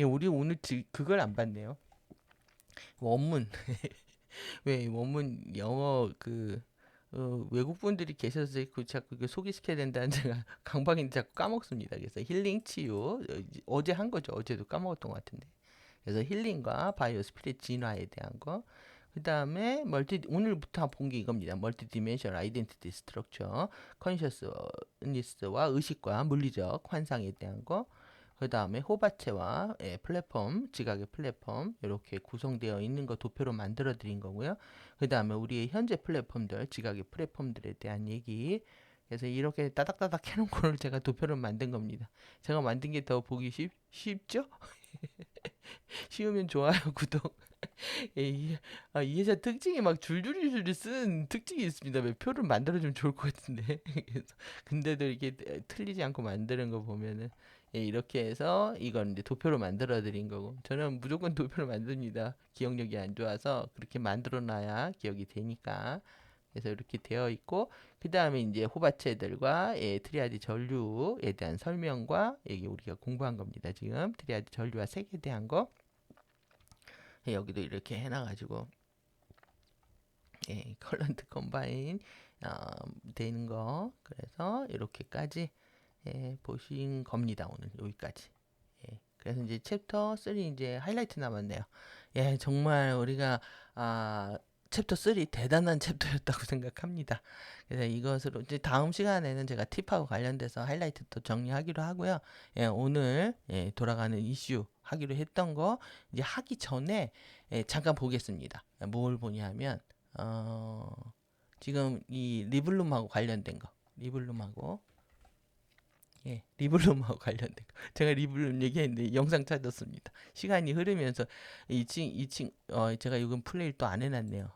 우리 오늘 그걸 안 봤네요. 원문. 왜 원문 영어 외국 분들이 계셔서 자꾸 소개시켜야 된다는 제가 강박인데 자꾸 까먹습니다. 그래서 힐링 치유 어제 한 거죠. 어제도 까먹었던 것 같은데. 그래서 힐링과 바이오 스피릿 진화에 대한 거. 그 다음에 오늘부터 본 게 이겁니다. 멀티 디멘션 아이덴티티 스트럭처, 컨셔스니스와 의식과 물리적 환상에 대한 거. 그 다음에 호바체와 플랫폼, 지각의 플랫폼 이렇게 구성되어 있는 거 도표로 만들어 드린 거고요. 그 다음에 우리의 현재 플랫폼들, 지각의 플랫폼들에 대한 얘기. 그래서 이렇게 따닥따닥 해놓은 거를 제가 도표를 만든 겁니다. 제가 만든 게 더 보기 쉽죠? 쉬우면 좋아요, 구독. 이 회사 특징이 막 줄줄이 쓴 특징이 있습니다. 왜 표를 만들어주면 좋을 것 같은데. 그래서 근데도 이렇게 틀리지 않고 만드는 거 보면은 이렇게 해서 이건 이제 도표로 만들어 드린 거고 저는 무조건 도표로 만듭니다. 기억력이 안 좋아서 그렇게 만들어 놔야 기억이 되니까. 그래서 이렇게 되어 있고 그 다음에 이제 호바체들과 트리아드 전류에 대한 설명과 이게 우리가 공부한 겁니다. 지금 트리아드 전류와 색에 대한 거 여기도 이렇게 해놔가지고 컬런트 컴바인 어, 되는 거. 그래서 이렇게까지 보신 겁니다. 오늘 여기까지. 그래서 이제 챕터 3 이제 하이라이트 남았네요. 정말 우리가 챕터 3 대단한 챕터였다고 생각합니다. 그래서 이것으로 이제 다음 시간에는 제가 팁하고 관련돼서 하이라이트 또 정리하기로 하고요. 오늘 돌아가는 이슈 하기로 했던 거 이제 하기 전에 잠깐 보겠습니다. 뭘 보냐면 지금 이 리블룸하고 관련된 거, 리블룸하고 리블룸하고 관련된 거. 제가 리블룸 얘기했는데 영상 찾았습니다. 시간이 흐르면서 2층 제가 이건 플레이를 또 안 해놨네요.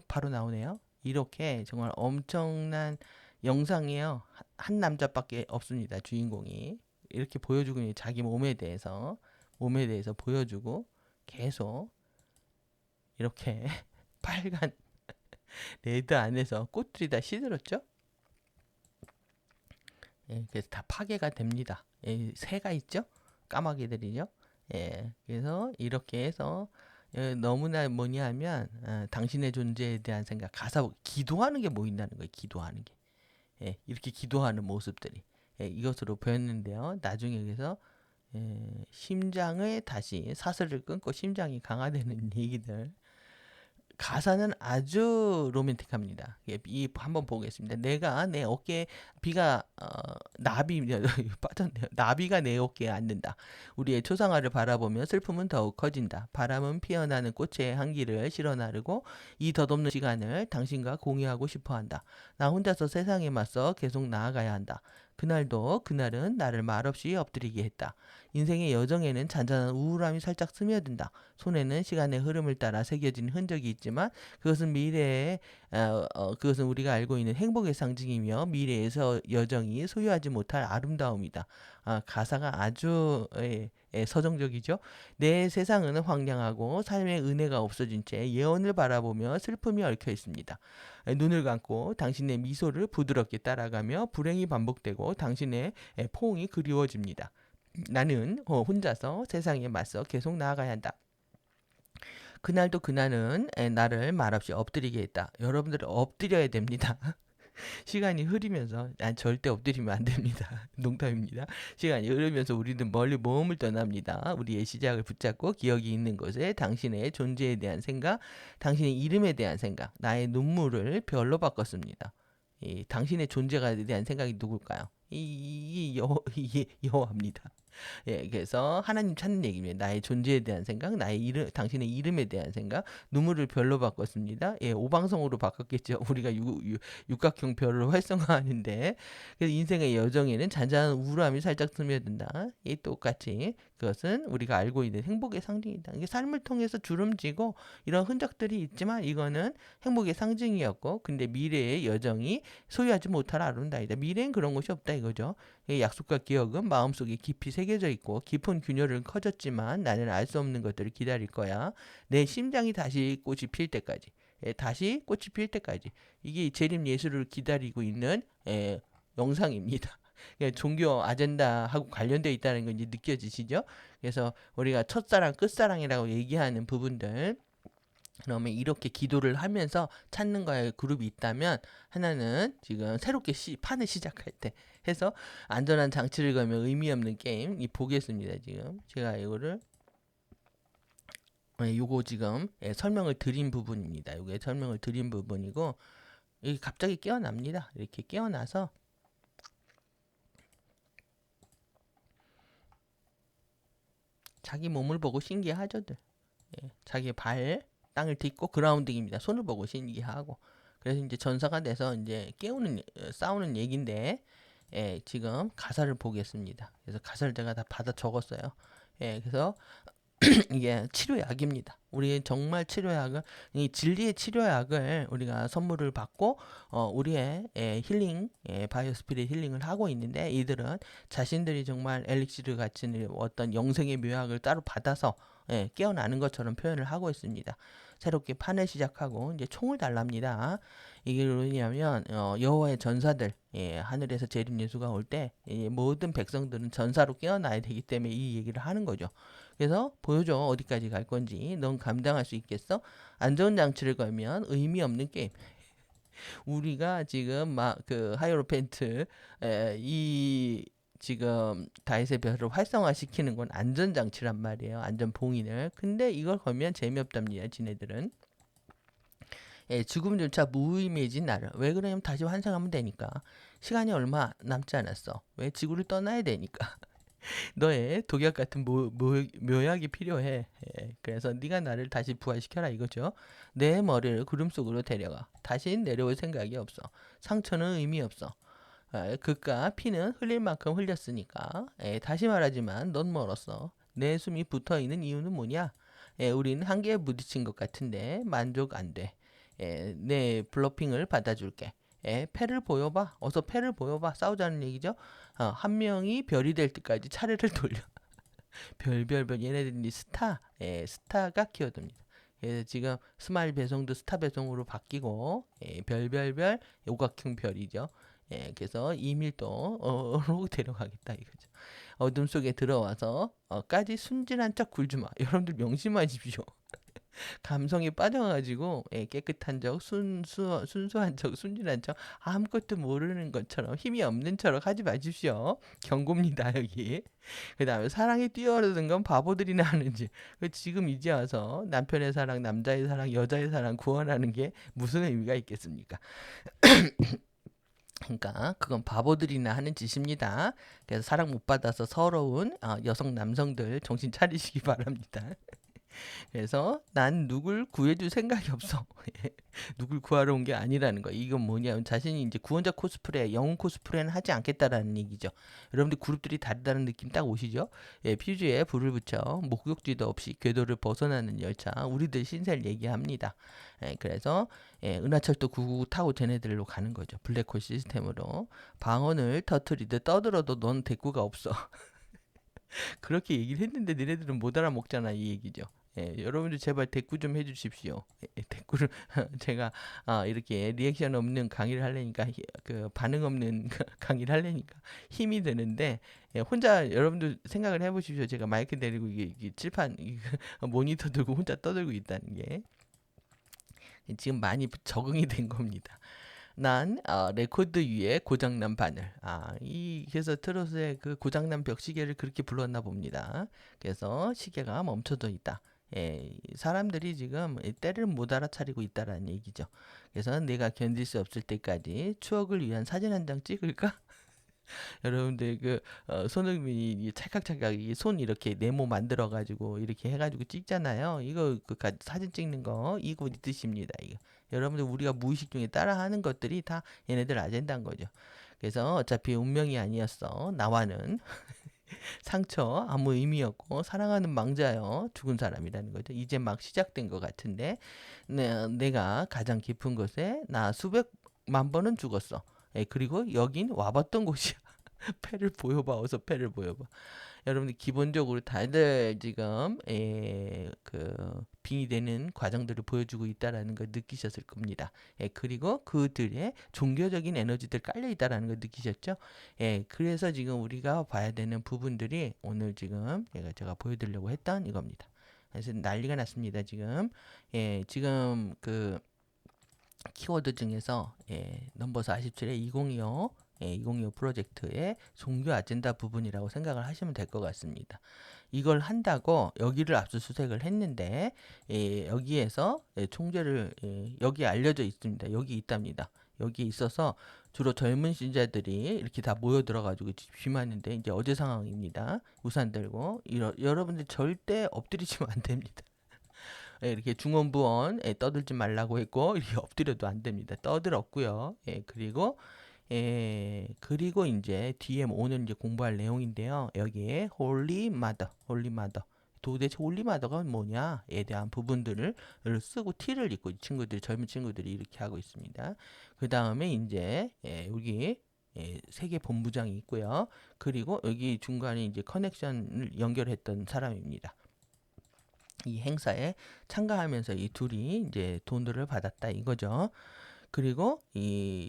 바로 나오네요. 이렇게 정말 엄청난 영상이에요. 한 남자밖에 없습니다. 주인공이 이렇게 보여주고 있는 자기 몸에 대해서 보여주고 계속 이렇게 빨간 레드 안에서 꽃들이 다 시들었죠. 그래서 다 파괴가 됩니다. 새가 있죠? 까마귀들이죠? 그래서 이렇게 해서 너무나 뭐냐 하면 당신의 존재에 대한 생각, 가사, 기도하는 게 보인다는 거예요. 기도하는 게. 이렇게 기도하는 모습들이 이것으로 보였는데요. 나중에 그래서 심장을 다시 사슬을 끊고 심장이 강화되는 얘기들. 가사는 아주 로맨틱합니다. 이 한번 보겠습니다. 내가 내 어깨에 비가 나비 빠졌네요. 나비가 내 어깨에 앉는다. 우리의 초상화를 바라보며 슬픔은 더욱 커진다. 바람은 피어나는 꽃의 향기를 실어 나르고 이 덧없는 시간을 당신과 공유하고 싶어한다. 나 혼자서 세상에 맞서 계속 나아가야 한다. 그날도 그날은 나를 말없이 엎드리게 했다. 인생의 여정에는 잔잔한 우울함이 살짝 스며든다. 손에는 시간의 흐름을 따라 새겨진 흔적이 있지만 그것은 그것은 우리가 알고 있는 행복의 상징이며 미래에서 여정이 소유하지 못할 아름다움이다. 가사가 아주 서정적이죠. 내 세상은 황량하고 삶의 은혜가 없어진 채 예언을 바라보며 슬픔이 얽혀 있습니다. 눈을 감고 당신의 미소를 부드럽게 따라가며 불행이 반복되고 당신의 포옹이 그리워집니다. 나는 혼자서 세상에 맞서 계속 나아가야 한다. 그날도 그날은 나를 말없이 엎드리게 했다. 여러분들은 엎드려야 됩니다. 시간이 흐르면서 절대 엎드리면 안 됩니다. 농담입니다. 시간이 흐르면서 우리는 멀리 모험을 떠납니다. 우리의 시작을 붙잡고 기억이 있는 곳에 당신의 존재에 대한 생각, 당신의 이름에 대한 생각, 나의 눈물을 별로 바꿨습니다. 당신의 존재에 대한 생각이 누굴까요? 여호와입니다. 그래서 하나님 찾는 얘기입니다. 나의 존재에 대한 생각, 나의 이름, 당신의 이름에 대한 생각, 눈물을 별로 바꿨습니다. 오방성으로 바꿨겠죠. 우리가 육각형 별을 활성화하는데, 그래서 인생의 여정에는 잔잔한 우울함이 살짝 스며든다. 똑같이 그것은 우리가 알고 있는 행복의 상징이다. 이게 삶을 통해서 주름지고 이런 흔적들이 있지만 이거는 행복의 상징이었고, 근데 미래의 여정이 소유하지 못할 아름다이다. 미래엔 그런 것이 없다 이거죠. 약속과 기억은 마음속에 깊이 새겨져 있고 깊은 균열은 커졌지만 나는 알 수 없는 것들을 기다릴 거야. 내 심장이 다시 꽃이 필 때까지. 다시 꽃이 필 때까지. 이게 재림 예수를 기다리고 있는 영상입니다. 종교 아젠다하고 관련되어 있다는 건 이제 느껴지시죠? 그래서 우리가 첫사랑, 끝사랑이라고 얘기하는 부분들, 그러면 이렇게 기도를 하면서 찾는 거에 그룹이 있다면 하나는 지금 새롭게 판을 시작할 때 해서 안전한 장치를 걸면 의미 없는 게임 보겠습니다. 지금 제가 이거를 요거 지금 설명을 드린 부분입니다. 요게 설명을 드린 부분이고 이게 갑자기 깨어납니다. 이렇게 깨어나서 자기 몸을 보고 신기하죠들. 자기 발 땅을 딛고 그라운딩입니다. 손을 보고 신기하고. 그래서 이제 전사가 돼서 이제 싸우는 얘긴데 지금 가사를 보겠습니다. 그래서 가사를 제가 다 받아 적었어요. 그래서 이게 치료약입니다. 우리 정말 치료약을, 이 진리의 치료약을 우리가 선물을 받고 우리의 힐링, 바이오스피릿 힐링을 하고 있는데 이들은 자신들이 정말 엘릭시르 같은 어떤 영생의 묘약을 따로 받아서 깨어나는 것처럼 표현을 하고 있습니다. 새롭게 판을 시작하고 이제 총을 달랍니다. 이게 뭐냐면 여호와의 전사들, 하늘에서 재림 예수가 올 때 모든 백성들은 전사로 깨어나야 되기 때문에 이 얘기를 하는 거죠. 그래서 보여줘, 어디까지 갈 건지. 넌 감당할 수 있겠어? 안전장치를 걸면 의미 없는 게임. 우리가 지금 막 그 하이로펜트 이 지금 다이세 별을 활성화시키는 건 안전장치란 말이에요. 안전봉인을. 근데 이걸 걸면 재미없답니다. 지네들은. 죽음조차 무의미해진 나를. 왜 그러냐면 다시 환생하면 되니까. 시간이 얼마 남지 않았어. 왜 지구를 떠나야 되니까. 너의 독약 같은 묘약이 필요해. 그래서 네가 나를 다시 부활시켜라 이거죠. 내 머리를 구름 속으로 데려가. 다시 내려올 생각이 없어. 상처는 의미 없어. 그깟 피는 흘릴 만큼 흘렸으니까. 다시 말하지만 넌 멀었어. 내 숨이 붙어있는 이유는 뭐냐? 우린 한계에 부딪힌 것 같은데 만족 안 돼. 내 블러핑을 받아줄게. 패를 보여봐. 어서 패를 보여봐. 싸우자는 얘기죠. 한 명이 별이 될 때까지 차례를 돌려. 별별별 얘네들이 스타가 키워듭니다. 그래서 지금 스마일 배송도 스타 배송으로 바뀌고 별별별 오각형 별이죠. 그래서 이밀도로 데려가겠다 이거죠. 어둠 속에 들어와서 까지 순진한 척 굴지 마. 여러분들 명심하십시오. 감성에 빠져가지고 깨끗한 척, 순수한 척, 순진한 척 아무것도 모르는 것처럼 힘이 없는 척 하지 마십시오. 경고입니다 여기. 그 다음에 사랑에 뛰어오르는 건 바보들이나 하는지. 지금 이제 와서 남편의 사랑, 남자의 사랑, 여자의 사랑 구원하는 게 무슨 의미가 있겠습니까? 그러니까 그건 바보들이나 하는 짓입니다. 그래서 사랑 못 받아서 서러운 여성 남성들 정신 차리시기 바랍니다. 그래서 난 누굴 구해줄 생각이 없어. 누굴 구하러 온 게 아니라는 거. 이건 뭐냐면 자신이 이제 구원자 코스프레, 영웅 코스프레는 하지 않겠다라는 얘기죠. 여러분들 그룹들이 다르다는 느낌 딱 오시죠? 퓨즈에 불을 붙여 목욕지도 없이 궤도를 벗어나는 열차, 우리들 신세를 얘기합니다. 그래서 은하철도 999 타고 쟤네들로 가는 거죠. 블랙홀 시스템으로. 방언을 터트리듯 떠들어도 넌 대꾸가 없어. 그렇게 얘기를 했는데 너네들은 못 알아먹잖아 이 얘기죠. 여러분들 제발 대꾸 좀 해주십시오. 대꾸를 제가 이렇게 리액션 없는 강의를 하려니까 그 반응 없는 강의를 하려니까 힘이 드는데 혼자 여러분들 생각을 해보십시오. 제가 마이크 내리고 이게 칠판 모니터 들고 혼자 떠들고 있다는 게 지금 많이 적응이 된 겁니다. 난 레코드 위에 고장난 바늘. 그래서 트롯의 그 고장난 벽시계를 그렇게 불렀나 봅니다. 그래서 시계가 멈춰져 있다. 사람들이 지금 때를 못 알아차리고 있다라는 얘기죠. 그래서 내가 견딜 수 없을 때까지 추억을 위한 사진 한 장 찍을까? 여러분들 손흥민이 찰칵찰칵 손 이렇게 네모 만들어 가지고 이렇게 해가지고 찍잖아요. 이거 사진 찍는 거 이거 이 뜻입니다. 이거 여러분들 우리가 무의식 중에 따라하는 것들이 다 얘네들 아젠다인 거죠. 그래서 어차피 운명이 아니었어. 나와는 상처 아무 의미 없고 사랑하는 망자여 죽은 사람이라는 거죠. 이제 막 시작된 것 같은데 내가 가장 깊은 곳에 나 수백만 번은 죽었어. 그리고 여긴 와봤던 곳이야. 패를 보여봐. 어서 패를 보여봐. 여러분들 기본적으로 다들 지금 빙이 되는 과정들을 보여주고 있다라는 걸 느끼셨을 겁니다. 그리고 그들의 종교적인 에너지들 깔려 있다라는 걸 느끼셨죠? 그래서 지금 우리가 봐야 되는 부분들이 오늘 지금 제가 보여드리려고 했던 이겁니다. 그래서 난리가 났습니다. 지금 지금 그 키워드 중에서 넘버 47에 2025 2025 프로젝트의 종교 아젠다 부분이라고 생각을 하시면 될 것 같습니다. 이걸 한다고 여기를 압수수색을 했는데 여기에서 총재를 여기 알려져 있습니다. 여기 있답니다. 여기 있어서 주로 젊은 신자들이 이렇게 다 모여 들어가지고 집심하는데 이제 어제 상황입니다. 우산 들고 여러분들 절대 엎드리시면 안 됩니다. 이렇게 중원부원 떠들지 말라고 했고 이렇게 엎드려도 안 됩니다. 떠들었고요. 그리고 이제 뒤에 오늘 이제 공부할 내용인데요. 여기에 홀리 마더 도대체 홀리 마더가 뭐냐에 대한 부분들을 쓰고 티를 입고 젊은 친구들이 이렇게 하고 있습니다. 그 다음에 이제 여기 세계 본부장이 있고요. 그리고 여기 중간에 이제 커넥션을 연결했던 사람입니다. 이 행사에 참가하면서 이 둘이 이제 돈들을 받았다 이거죠. 그리고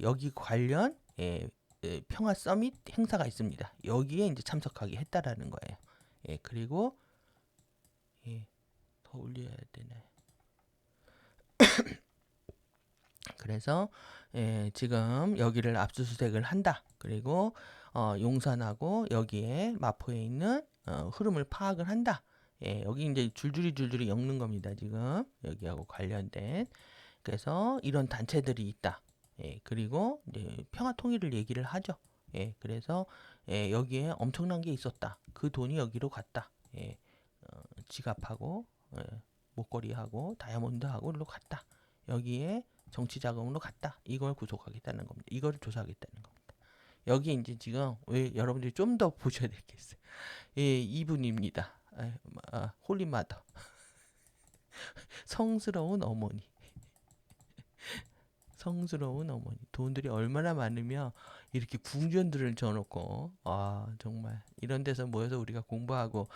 여기 관련 평화 서밋 행사가 있습니다. 여기에 이제 참석하게 했다라는 거예요. 그리고 더 올려야 되나요? 그래서 지금 여기를 압수수색을 한다. 그리고 용산하고 여기에 마포에 있는 흐름을 파악을 한다. 여기 이제 줄줄이 엮는 겁니다. 지금 여기하고 관련된. 그래서 이런 단체들이 있다. 그리고 이제 평화 통일을 얘기를 하죠. 그래서 여기에 엄청난 게 있었다. 그 돈이 여기로 갔다. 지갑하고 목걸이하고 다이아몬드하고로 갔다. 여기에 정치 자금으로 갔다. 이걸 구속하겠다는 겁니다. 이거를 조사하겠다는 겁니다. 여기 이제 지금 왜 여러분들이 좀 더 보셔야 될 게 있어요. 이분입니다. 홀리마더. 성스러운 어머니. 성스러운 어머니. 돈들이 얼마나 많으면 이렇게 궁전들을 져놓고, 정말 이런 데서 모여서 우리가 공부하고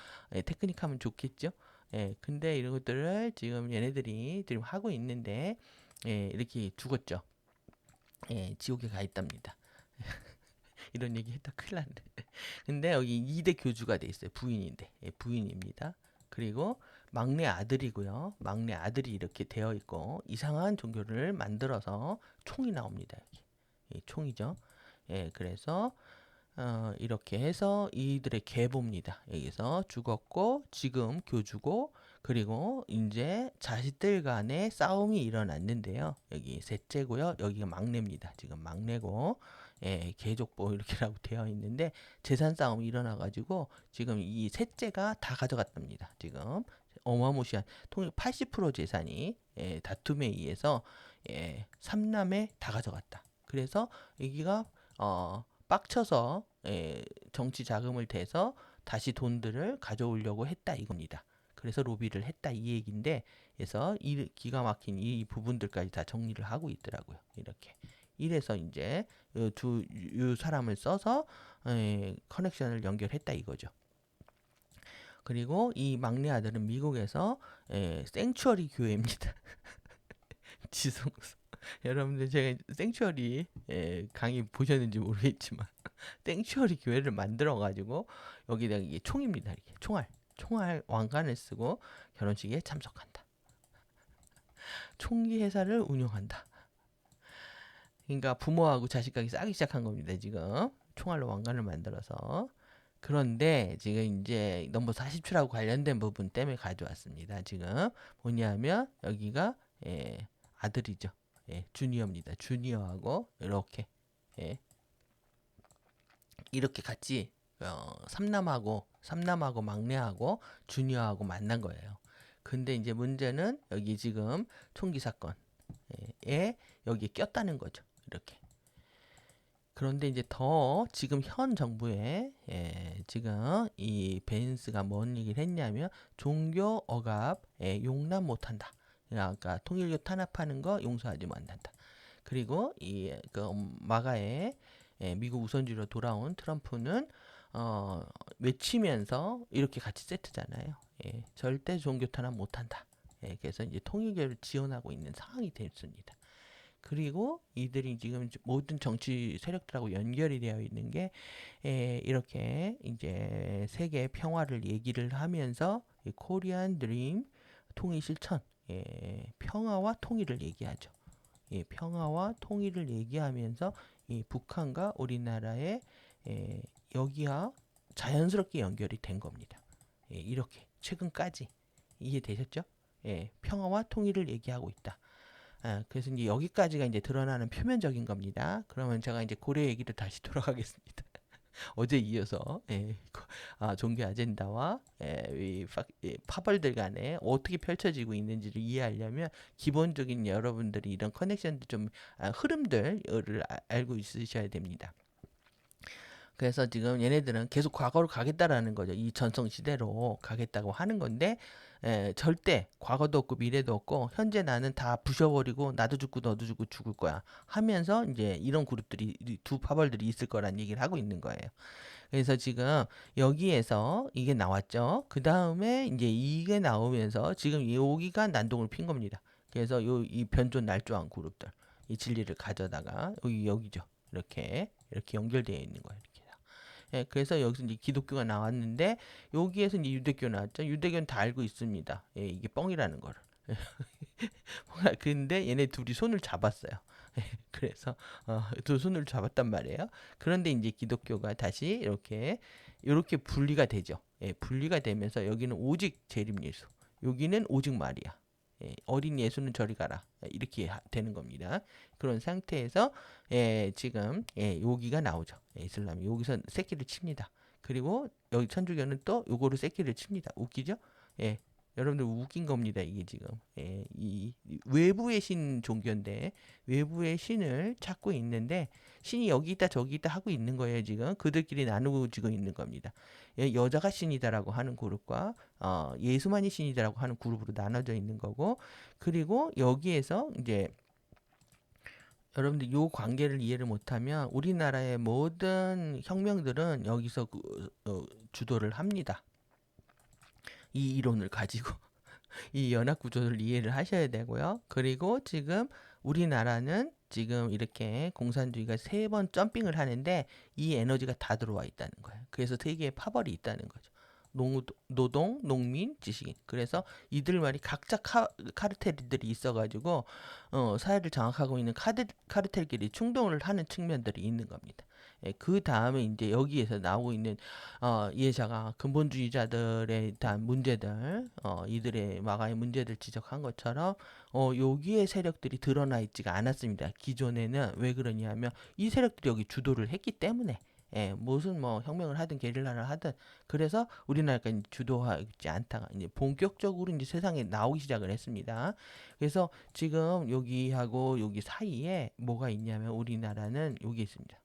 테크닉하면 좋겠죠. 근데 이런 것들을 지금 얘네들이 지금 하고 있는데 이렇게 죽었죠. 지옥에 가 있답니다. 이런 얘기 했다 큰일 났네. 근데 여기 2대 교주가 돼 있어요. 부인인데. 부인입니다. 그리고 막내 아들이고요. 막내 아들이 이렇게 되어 있고 이상한 종교를 만들어서 총이 나옵니다. 여기. 총이죠. 그래서 이렇게 해서 이들의 계보입니다. 여기서 죽었고 지금 교주고 그리고 이제 자식들 간의 싸움이 일어났는데요. 여기 셋째고요. 여기가 막내입니다. 지금 막내고 계족보 이렇게라고 되어 있는데 재산 싸움이 일어나가지고 지금 이 셋째가 다 가져갔답니다. 지금 어마무시한 80% 재산이 다툼에 의해서 삼남에 다 가져갔다. 그래서 여기가 빡쳐서 정치 자금을 대서 다시 돈들을 가져오려고 했다 이겁니다. 그래서 로비를 했다 이 얘기인데 그래서 이 기가 막힌 이 부분들까지 다 정리를 하고 있더라고요. 이렇게. 이래서 이제 이 사람을 써서 커넥션을 연결했다 이거죠. 그리고 이 막내 아들은 미국에서 생츄어리 교회입니다. 지성소. 여러분들 제가 생츄어리 강의 보셨는지 모르겠지만 생츄어리 교회를 만들어 가지고 여기다 이게 총입니다. 이렇게 총알 왕관을 쓰고 결혼식에 참석한다. 총기 회사를 운영한다. 그러니까 부모하고 자식까지 싸기 시작한 겁니다. 지금 총알로 왕관을 만들어서. 그런데 지금 이제 넘버 40초라고 관련된 부분 때문에 가져왔습니다. 지금 뭐냐면 여기가 아들이죠. 주니어입니다. 주니어하고 이렇게 같이 삼남하고 막내하고 주니어하고 만난 거예요. 근데 이제 문제는 여기 지금 총기 사건에 여기에 꼈다는 거죠. 이렇게. 그런데 이제 더 지금 현 정부에 지금 이 벤스가 뭔 얘기를 했냐면 종교 억압에 용납 못한다. 그러니까 통일교 탄압하는 거 용서하지 못한다. 그리고 이 그 마가의 미국 우선주의로 돌아온 트럼프는 외치면서 이렇게 같이 세트잖아요. 절대 종교 탄압 못한다. 그래서 이제 통일교를 지원하고 있는 상황이 됐습니다. 그리고 이들이 지금 모든 정치 세력들하고 연결이 되어 있는 게 이렇게 이제 세계 평화를 얘기를 하면서 코리안 드림 통일 실천 평화와 통일을 얘기하죠. 평화와 통일을 얘기하면서 북한과 우리나라의 여기와 자연스럽게 연결이 된 겁니다. 이렇게 최근까지 이해되셨죠? 평화와 통일을 얘기하고 있다. 그래서 이제 여기까지가 이제 드러나는 표면적인 겁니다. 그러면 제가 이제 고려 얘기를 다시 돌아가겠습니다. 어제 이어서 종교 아젠다와 파벌들 간에 어떻게 펼쳐지고 있는지를 이해하려면 기본적인 여러분들이 이런 커넥션들 좀 흐름들을 알고 있으셔야 됩니다. 그래서 지금 얘네들은 계속 과거로 가겠다라는 거죠. 이 전성 시대로 가겠다고 하는 건데 절대 과거도 없고 미래도 없고 현재 나는 다 부셔버리고 나도 죽고 너도 죽고 죽을 거야 하면서 이제 이런 그룹들이 두 파벌들이 있을 거란 얘기를 하고 있는 거예요. 그래서 지금 여기에서 이게 나왔죠. 그 다음에 이제 이게 나오면서 지금 여기가 난동을 핀 겁니다. 그래서 이 변존 날조한 그룹들 이 진리를 가져다가 여기죠. 이렇게 연결되어 있는 거예요. 그래서 여기서 이제 기독교가 나왔는데 여기에서 이제 유대교 나왔죠. 유대교는 다 알고 있습니다. 이게 뻥이라는 거를. 근데 얘네 둘이 손을 잡았어요. 그래서 두 손을 잡았단 말이에요. 그런데 이제 기독교가 다시 이렇게 분리가 되죠. 예, 분리가 되면서 여기는 오직 재림 예수, 여기는 오직 마리아. 예, 어린 예수는 저리 가라. 이렇게 되는 겁니다. 그런 상태에서 지금 여기가 나오죠. 이슬람이 여기서 새끼를 칩니다. 그리고 여기 천주교는 또 요거를 새끼를 칩니다. 웃기죠? 예, 여러분들 웃긴 겁니다. 이게 지금 이 외부의 신 종교인데 외부의 신을 찾고 있는데 신이 여기 있다 저기 있다 하고 있는 거예요. 지금 그들끼리 나누어지고 있는 겁니다. 여자가 신이다라고 하는 그룹과 예수만이 신이다라고 하는 그룹으로 나눠져 있는 거고, 그리고 여기에서 이제 여러분들 요 관계를 이해를 못하면 우리나라의 모든 혁명들은 여기서 주도를 합니다. 이 이론을 가지고 이 연합 구조를 이해를 하셔야 되고요. 그리고 지금 우리나라는 지금 이렇게 공산주의가 3번 점핑을 하는데 이 에너지가 다 들어와 있다는 거예요. 그래서 세계에 파벌이 있다는 거죠. 노동, 농민, 지식인. 그래서 이들만이 각자 카르텔들이 있어가지고 사회를 장악하고 있는 카르텔끼리 충돌을 하는 측면들이 있는 겁니다. 그 다음에 이제 여기에서 나오고 있는 예자가 근본주의자들에 대한 문제들, 이들의 마가의 문제들 지적한 것처럼 여기에 세력들이 드러나 있지가 않았습니다. 기존에는. 왜 그러냐면 이 세력들이 여기 주도를 했기 때문에. 무슨 뭐 혁명을 하든 게릴라를 하든, 그래서 우리나라가 이제 주도하지 않다가 이제 본격적으로 이제 세상에 나오기 시작을 했습니다. 그래서 지금 여기하고 여기 사이에 뭐가 있냐면 우리나라는 여기 있습니다.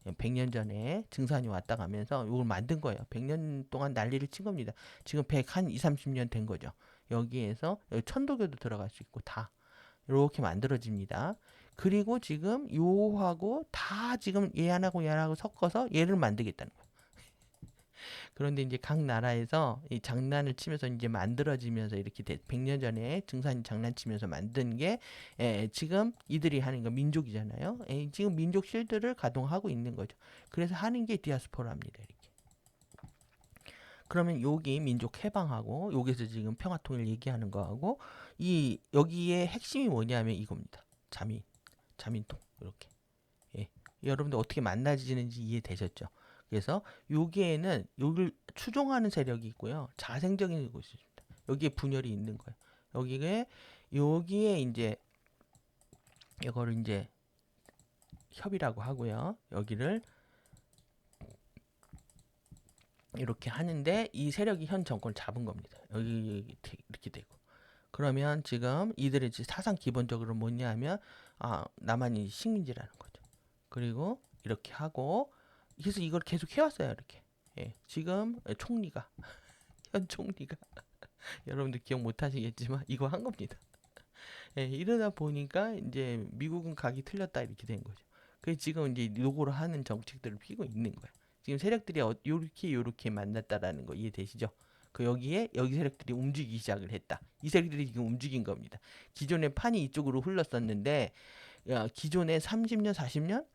100년 전에 증산이 왔다 가면서 이걸 만든 거예요. 100년 동안 난리를 친 겁니다. 지금 100한 2, 30년 된 거죠. 여기에서 천도교도 들어갈 수 있고 다 이렇게 만들어집니다. 그리고 지금 요하고 다 지금 얘 하나고 얘 하나고 섞어서 얘를 만들겠다는 거예요. 그런데 이제 각 나라에서 이 장난을 치면서 이제 만들어지면서 이렇게 100년 전에 증산이 장난치면서 만든 게 지금 이들이 하는 거 민족이잖아요. 지금 민족 실드를 가동하고 있는 거죠. 그래서 하는 게 디아스포라입니다. 이렇게. 그러면 여기 민족 해방하고 여기서 지금 평화 통일 얘기하는 거하고 이 여기에 핵심이 뭐냐면 이겁니다. 자민통 이렇게. 여러분들 어떻게 만나지는지 이해되셨죠? 그래서 여기에는 여기를 추종하는 세력이 있고요. 자생적인 곳이 있습니다. 여기에 분열이 있는 거예요. 여기에 이제 이거를 이제 협의라고 하고요. 여기를 이렇게 하는데 이 세력이 현 정권을 잡은 겁니다. 여기 이렇게 되고. 그러면 지금 이들의 사상 기본적으로 뭐냐면 남한이 식민지라는 거죠. 그리고 이렇게 하고 그래서 이걸 계속 해왔어요. 이렇게. 지금 총리가 현 총리가 여러분들 기억 못하시겠지만 이거 한 겁니다. 이러다 보니까 이제 미국은 각이 틀렸다 이렇게 된 거죠. 그래서 지금 이제 요거를 하는 정책들을 피고 있는 거예요. 지금 세력들이 요렇게 만났다라는 거 이해되시죠? 여기 세력들이 움직이기 시작을 했다. 이 세력들이 지금 움직인 겁니다. 기존의 판이 이쪽으로 흘렀었는데 기존에 30년, 40년,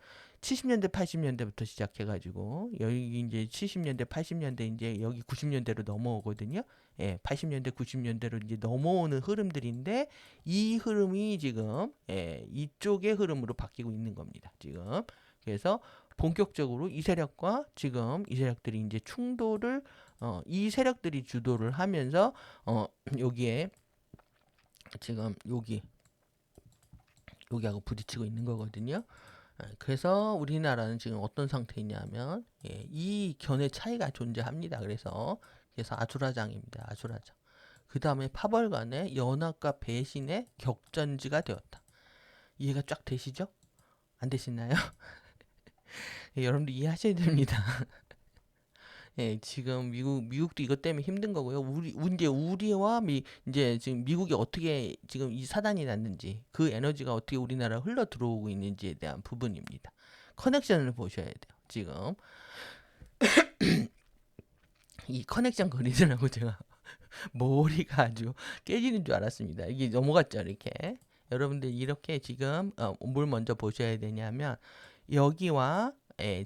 70년대, 80년대부터 시작해가지고 여기 이제 70년대, 80년대 이제 여기 90년대로 넘어오거든요. 80년대, 90년대로 이제 넘어오는 흐름들인데 이 흐름이 지금 이쪽의 흐름으로 바뀌고 있는 겁니다. 지금 그래서 본격적으로 이 세력과 지금 이 세력들이 이제 충돌을 이 세력들이 주도를 하면서 여기에 지금 여기하고 부딪히고 있는 거거든요. 그래서 우리나라는 지금 어떤 상태냐면 이 견해 차이가 존재합니다. 그래서 아수라장입니다. 아수라장. 그 다음에 파벌 간의 연합과 배신의 격전지가 되었다. 이해가 쫙 되시죠? 안 되시나요? 여러분들 이해하셔야 됩니다. 지금 미국도 이것 때문에 힘든 거고요. 우리와 이제 지금 미국이 어떻게 지금 이 사단이 났는지, 그 에너지가 어떻게 우리나라 흘러 들어오고 있는지에 대한 부분입니다. 커넥션을 보셔야 돼요. 지금 이 커넥션 그리느라고 제가 머리가 아주 깨지는 줄 알았습니다. 이게 넘어갔죠, 이렇게. 여러분들 이렇게 지금 뭘 먼저 보셔야 되냐면 여기와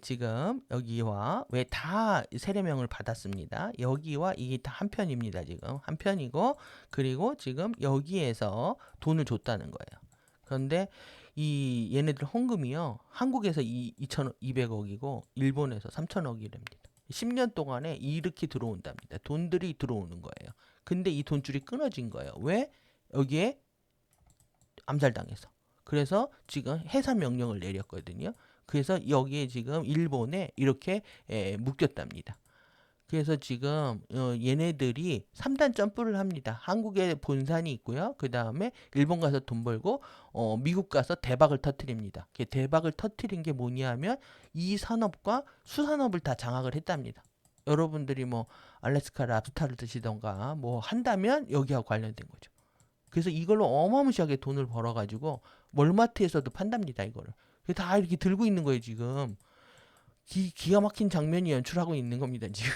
지금 여기와 왜 다 세례명을 받았습니다. 여기와 이게 다 한 편입니다. 지금 한 편이고 그리고 지금 여기에서 돈을 줬다는 거예요. 그런데 이 얘네들 헌금이요. 한국에서 2,200억이고 일본에서 3,000억이랍니다. 10년 동안에 이렇게 들어온답니다. 돈들이 들어오는 거예요. 근데 이 돈줄이 끊어진 거예요. 왜? 여기에 암살당해서. 그래서 지금 해산 명령을 내렸거든요. 그래서 여기에 지금 일본에 이렇게 묶였답니다. 그래서 지금 얘네들이 3단 점프를 합니다. 한국에 본산이 있고요. 그 다음에 일본 가서 돈 벌고 미국 가서 대박을 터뜨립니다. 대박을 터뜨린 게 뭐냐면 이 산업과 수산업을 다 장악을 했답니다. 여러분들이 뭐 알래스카 랍스타를 드시던가 뭐 한다면 여기와 관련된 거죠. 그래서 이걸로 어마무시하게 돈을 벌어가지고 월마트에서도 판답니다. 이거를. 다 이렇게 들고 있는 거예요 지금. 기가 막힌 장면이 연출하고 있는 겁니다 지금.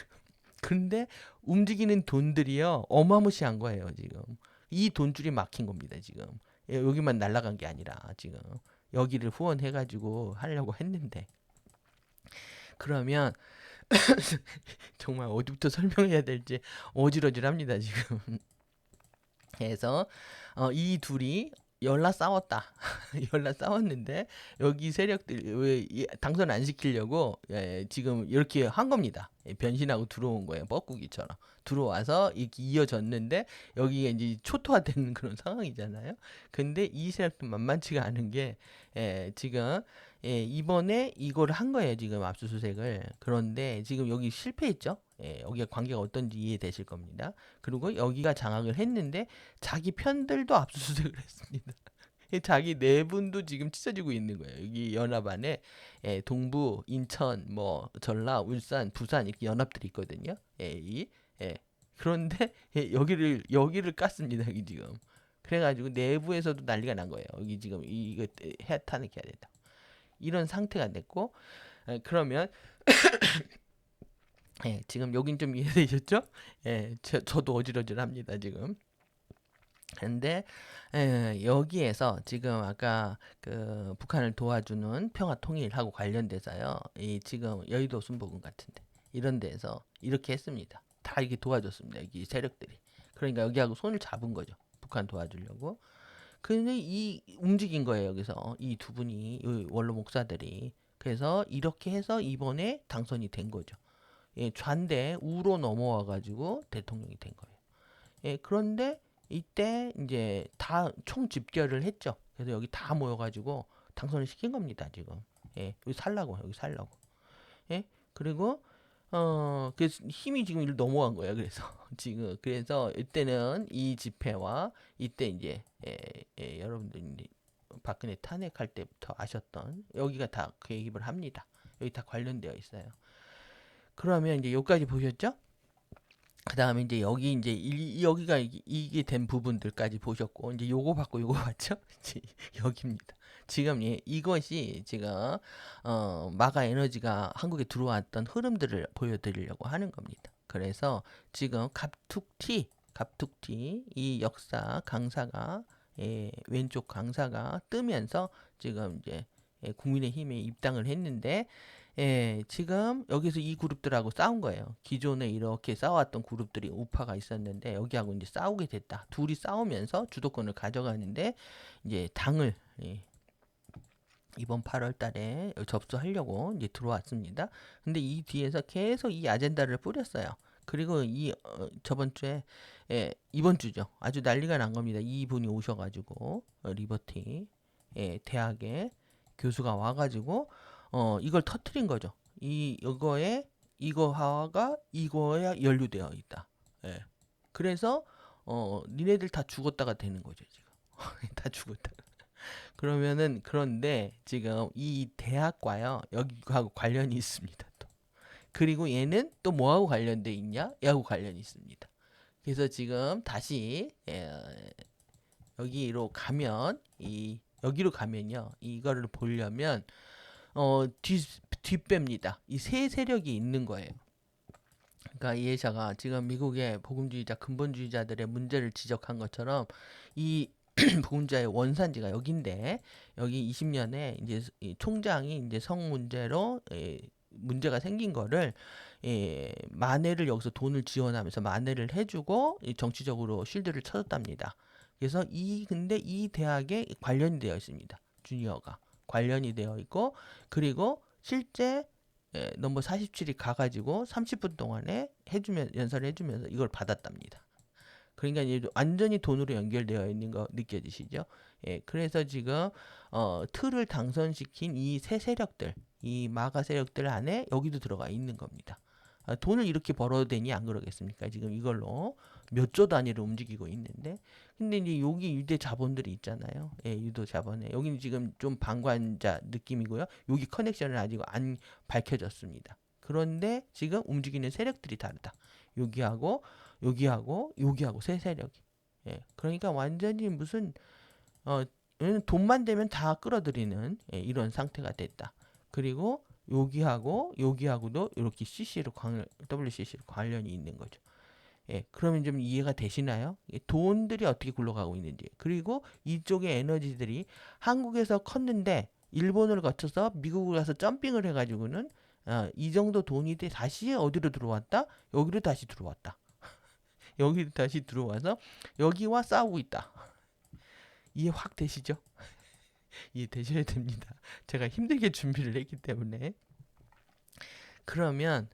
근데 움직이는 돈들이요 어마무시한 거예요 지금. 이 돈줄이 막힌 겁니다 지금. 여기만 날아간 게 아니라 지금 여기를 후원해가지고 하려고 했는데 그러면 정말 어디부터 설명해야 될지 어지러질합니다 지금. 그래서 이 둘이 열나 싸웠다. 열나 싸웠는데 여기 세력들 왜 당선 안 시키려고 지금 이렇게 한 겁니다. 변신하고 들어온 거예요. 뻐꾸기처럼 들어와서 이렇게 이어졌는데 여기가 이제 초토화되는 그런 상황이잖아요. 근데 이 세력도 만만치가 않은 게 지금 이번에 이걸 한 거예요. 지금 압수수색을. 그런데 지금 여기 실패했죠. 여기가 관계가 어떤지 이해되실 겁니다. 그리고 여기가 장악을 했는데 자기 편들도 압수수색을 했습니다. 자기 내분도 지금 찢어지고 있는 거예요. 여기 연합 안에 동부, 인천, 뭐 전라, 울산, 부산 이렇게 연합들이 있거든요. 그런데 여기를 깠습니다. 여기 지금. 그래가지고 내부에서도 난리가 난 거예요. 여기 지금 이거 해탄핵해야 된다. 이런 상태가 됐고 그러면 지금 여긴 좀 이해되셨죠? 저도 어지러질합니다 지금. 근데 여기에서 지금 아까 그 북한을 도와주는 평화통일하고 관련돼서요. 이 지금 여의도 순복음 같은데 이런 데서 이렇게 했습니다. 다 이렇게 도와줬습니다. 여기 세력들이. 그러니까 여기하고 손을 잡은 거죠. 북한 도와주려고. 근데 이 움직인 거예요. 여기서 이 두 분이 이 원로 목사들이. 그래서 이렇게 해서 이번에 당선이 된 거죠. 좌인데 우로 넘어와 가지고 대통령이 된 거예요. 그런데 이때 이제 다 총 집결을 했죠. 그래서 여기 다 모여가지고 당선을 시킨 겁니다. 지금. 여기 살라고. 그리고 그래서 힘이 지금 이리 넘어간 거야. 그래서 지금 그래서 이때는 이 집회와 이때 이제 여러분들이 박근혜 탄핵할 때부터 아셨던 여기가 다 그 얘기를 합니다. 여기 다 관련되어 있어요. 그러면 이제 여기까지 보셨죠? 그 다음에 이제 여기 이제 여기가 이게 된 부분들까지 보셨고 이제 요거 받고 요거 봤죠? 여기입니다. 지금 이것이 지금 마가 에너지가 한국에 들어왔던 흐름들을 보여드리려고 하는 겁니다. 그래서 지금 갑툭튀 이 역사 강사가 왼쪽 강사가 뜨면서 지금 이제 국민의힘에 입당을 했는데 지금 여기서 이 그룹들하고 싸운 거예요. 기존에 이렇게 싸웠던 그룹들이 우파가 있었는데 여기하고 이제 싸우게 됐다. 둘이 싸우면서 주도권을 가져가는데 이제 당을 이번 8월 달에 접수하려고 이제 들어왔습니다. 근데 이 뒤에서 계속 이 아젠다를 뿌렸어요. 그리고 이 저번 주에 이번 주죠. 아주 난리가 난 겁니다. 이분이 오셔가지고 리버티 대학에 교수가 와가지고 이걸 터트린 거죠. 이거가 이거에 연루되어 있다. 그래서 니네들 다 죽었다가 되는 거죠 지금. 다 죽었다. 그러면은 그런데 지금 이 대학과요 여기하고 관련이 있습니다. 또 그리고 얘는 또 뭐하고 관련돼 있냐? 얘하고 관련이 있습니다. 그래서 지금 다시 여기로 가면 여기로 가면요 이거를 보려면 뒷배입니다. 이 세 세력이 있는 거예요. 그러니까 이 예샤가 지금 미국의 복음주의자 근본주의자들의 문제를 지적한 것처럼 이 보훈자의 원산지가 여긴데 여기 20년에 이제 이 총장이 이제 성 문제로 문제가 생긴 거를 만회를 여기서 돈을 지원하면서 만회를 해주고 정치적으로 쉴드를 쳐줬답니다. 그래서 근데 이 대학에 관련이 되어 있습니다. 주니어가 관련이 되어 있고 그리고 실제 넘버 47이 가가지고 30분 동안에 연설을 해주면서 이걸 받았답니다. 그러니까 이제 완전히 돈으로 연결되어 있는 거 느껴지시죠? 예, 그래서 지금 틀을 당선시킨 이 세 세력들, 이 마가 세력들 안에 여기도 들어가 있는 겁니다. 돈을 이렇게 벌어도 되니 안 그러겠습니까? 지금 이걸로 몇 조 단위로 움직이고 있는데, 근데 이제 여기 유대 자본들이 있잖아요. 예, 유도 자본에 여기는 지금 좀 방관자 느낌이고요. 여기 커넥션은 아직 안 밝혀졌습니다. 그런데 지금 움직이는 세력들이 다르다. 여기하고 여기하고 세 세력이. 예, 그러니까 완전히 무슨 어 돈만 되면 다 끌어들이는 이런 상태가 됐다. 그리고 여기하고도 이렇게 WCC로 관련이 있는 거죠. 예, 그러면 좀 이해가 되시나요? 돈들이 어떻게 굴러가고 있는지. 그리고 이쪽의 에너지들이 한국에서 컸는데 일본을 거쳐서 미국을 가서 점핑을 해가지고는 이 정도 돈이 다시 어디로 들어왔다? 여기로 다시 들어왔다. 여기 다시 들어와서 여기와 싸우고 있다. 이해 확 되시죠? 이해 되셔야 됩니다. 제가 힘들게 준비를 했기 때문에. 그러면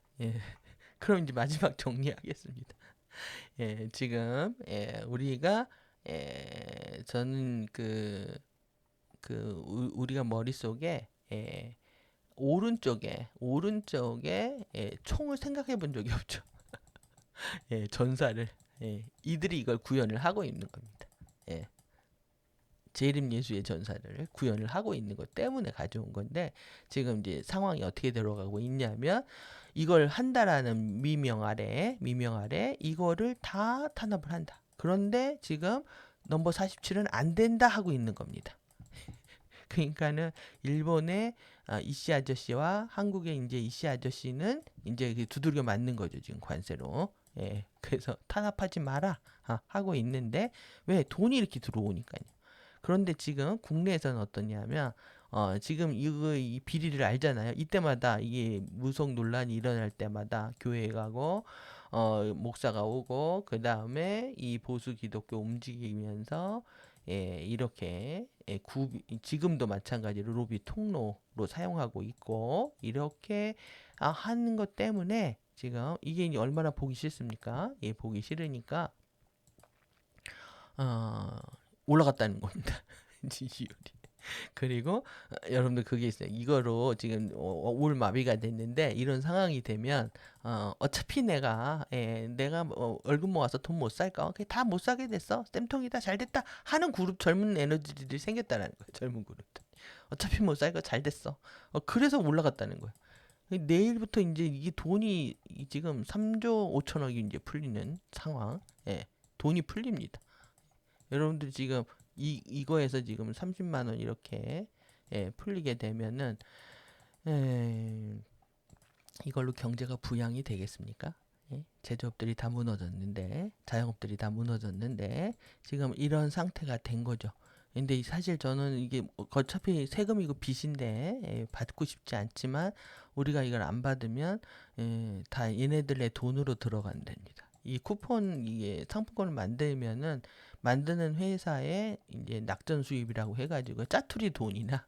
그럼 이제 마지막 정리하겠습니다. 지금 우리가 저는 우리가 머릿속에 오른쪽에 총을 생각해 본 적이 없죠. 전사를 이들이 이걸 구현을 하고 있는 겁니다. 재림 예수의 전사를 구현을 하고 있는 것 때문에 가져온 건데 지금 이제 상황이 어떻게 들어가고 있냐면 이걸 한다라는 미명 아래 이거를 다 탄압을 한다. 그런데 지금 넘버 47은 안 된다 하고 있는 겁니다. 그러니까는 일본의 이씨 아저씨와 한국의 이제 이씨 아저씨는 이제 두들겨 맞는 거죠. 지금 관세로. 그래서 탄압하지 마라 하고 있는데 왜 돈이 이렇게 들어오니까요. 그런데 지금 국내에서는 어떠냐면 지금 이 비리를 알잖아요. 이때마다 이게 무속 논란이 일어날 때마다 교회에 가고 목사가 오고 그 다음에 이 보수 기독교 움직이면서 이렇게 지금도 마찬가지로 로비 통로로 사용하고 있고 이렇게 하는 것 때문에 지금 이게 이제 얼마나 보기 싫습니까? 보기 싫으니까 올라갔다는 겁니다. 지지율이. 그리고 여러분들 그게 있어요. 이거로 지금 올 마비가 됐는데 이런 상황이 되면 어차피 내가 월급 모아서 돈 못 살까? 다 못 사게 됐어. 쌤통이다 잘 됐다 하는 그룹 젊은 에너지들이 생겼다는 거예요. 젊은 그룹들. 어차피 못 살까 잘 됐어. 그래서 올라갔다는 거예요. 내일부터 이제 이게 돈이 지금 3조 5천억이 이제 풀리는 상황. 돈이 풀립니다. 여러분들 지금 이거에서 지금 30만 원 이렇게 풀리게 되면은 이걸로 경제가 부양이 되겠습니까? 제조업들이 다 무너졌는데 자영업들이 다 무너졌는데 지금 이런 상태가 된 거죠. 근데 사실 저는 이게 어차피 세금이고 빚인데 받고 싶지 않지만 우리가 이걸 안 받으면 다 얘네들의 돈으로 들어간답니다. 이 쿠폰 이게 상품권을 만들면은 만드는 회사의 이제 낙전 수입이라고 해가지고 짜투리 돈이나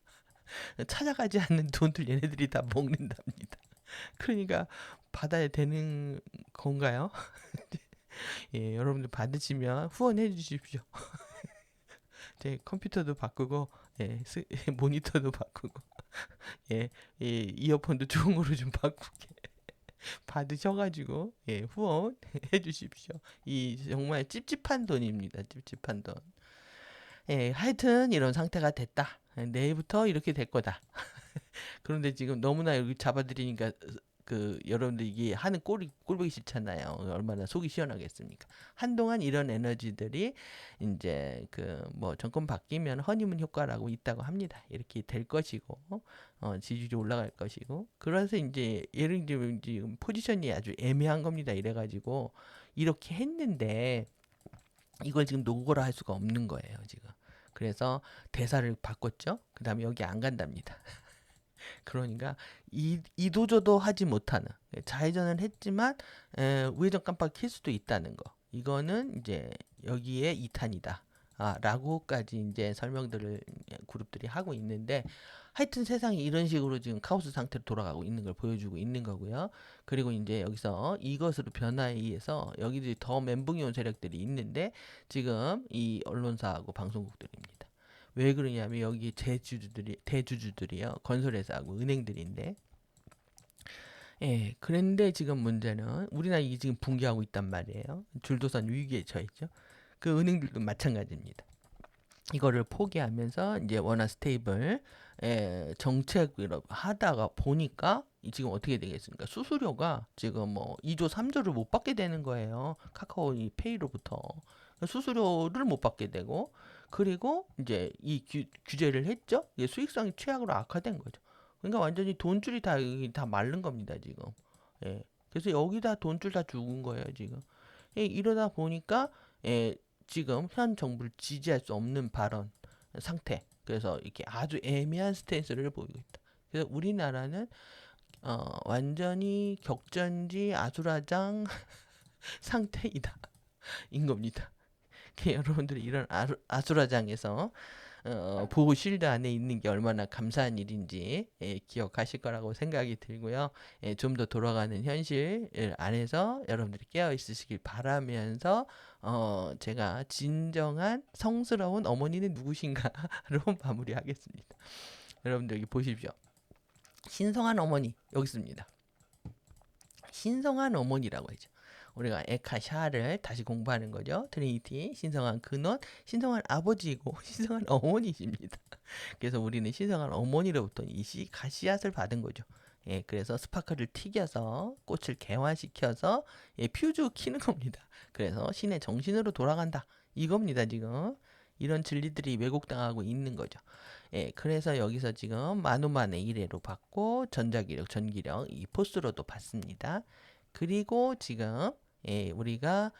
찾아가지 않는 돈들 얘네들이 다 먹는답니다. 그러니까 받아야 되는 건가요? 여러분들 받으시면 후원해 주십시오. 제 컴퓨터도 바꾸고 모니터도 바꾸고 이어폰도 좋은 거로 좀 바꾸게 받으셔가지고 후원해 주십시오. 이 정말 찝찝한 돈입니다. 찝찝한 돈. 하여튼 이런 상태가 됐다. 내일부터 이렇게 될 거다. 그런데 지금 너무나 여기 잡아드리니까 여러분들 이게 하는 꼴보기 싫잖아요. 얼마나 속이 시원하겠습니까? 한동안 이런 에너지들이 이제 뭐 정권 바뀌면 허니문 효과라고 있다고 합니다. 이렇게 될 것이고 지지율이 올라갈 것이고 그래서 이제 예를 들면 지금 포지션이 아주 애매한 겁니다. 이래가지고 이렇게 했는데 이걸 지금 노고라 할 수가 없는 거예요. 지금 그래서 대사를 바꿨죠. 그 다음에 여기 안 간답니다. 그러니까 이도저도 하지 못하는, 좌회전을 했지만 우회전 깜빡 킬 수도 있다는 거. 이거는 이제 여기에 2탄이다. 라고까지 이제 설명들을 그룹들이 하고 있는데, 하여튼 세상이 이런 식으로 지금 카오스 상태로 돌아가고 있는 걸 보여주고 있는 거고요. 그리고 이제 여기서 이것으로 변화에 의해서 여기들이 더 멘붕이 온 세력들이 있는데, 지금 이 언론사하고 방송국들입니다. 왜 그러냐면 여기 대주주들이요, 건설회사하고 은행들인데, 그런데 지금 문제는 우리나라 이게 지금 붕괴하고 있단 말이에요. 줄도산 위기에 처했죠. 그 은행들도 마찬가지입니다. 이거를 포기하면서 이제 원화 스테이블 정책을 하다가 보니까 지금 어떻게 되겠습니까? 수수료가 지금 뭐 2조 3조를 못 받게 되는 거예요. 카카오 이 페이로부터 수수료를 못 받게 되고, 그리고 이제 이 규제를 했죠. 이게 수익성이 최악으로 악화된 거죠. 그러니까 완전히 돈줄이 다 여기 다 마른 겁니다 지금. 그래서 여기다 돈줄 다 죽은 거예요 지금. 이러다 보니까 지금 현 정부를 지지할 수 없는 발언 상태. 그래서 이렇게 아주 애매한 스탠스를 보이고 있다. 그래서 우리나라는 완전히 격전지 아수라장 상태이다. 인 겁니다. 여러분들이 이런 아수라장에서 보호 실드 안에 있는 게 얼마나 감사한 일인지 기억하실 거라고 생각이 들고요. 좀 더 돌아가는 현실 안에서 여러분들이 깨어 있으시길 바라면서 제가 진정한 성스러운 어머니는 누구신가로 마무리하겠습니다. 여러분들 여기 보십시오. 신성한 어머니 여기 있습니다. 신성한 어머니라고 하죠. 우리가 에카샤를 다시 공부하는 거죠. 트리니티, 신성한 근원, 신성한 아버지이고 신성한 어머니십니다. 그래서 우리는 신성한 어머니로부터 이 가시앗을 받은 거죠. 그래서 스파크를 튀겨서 꽃을 개화시켜서 퓨즈 키는 겁니다. 그래서 신의 정신으로 돌아간다. 이겁니다 지금. 이런 진리들이 왜곡당하고 있는 거죠. 그래서 여기서 지금 만우만의 이래로 받고 전자기력, 전기력 이 포스로도 받습니다. 그리고 지금 우리가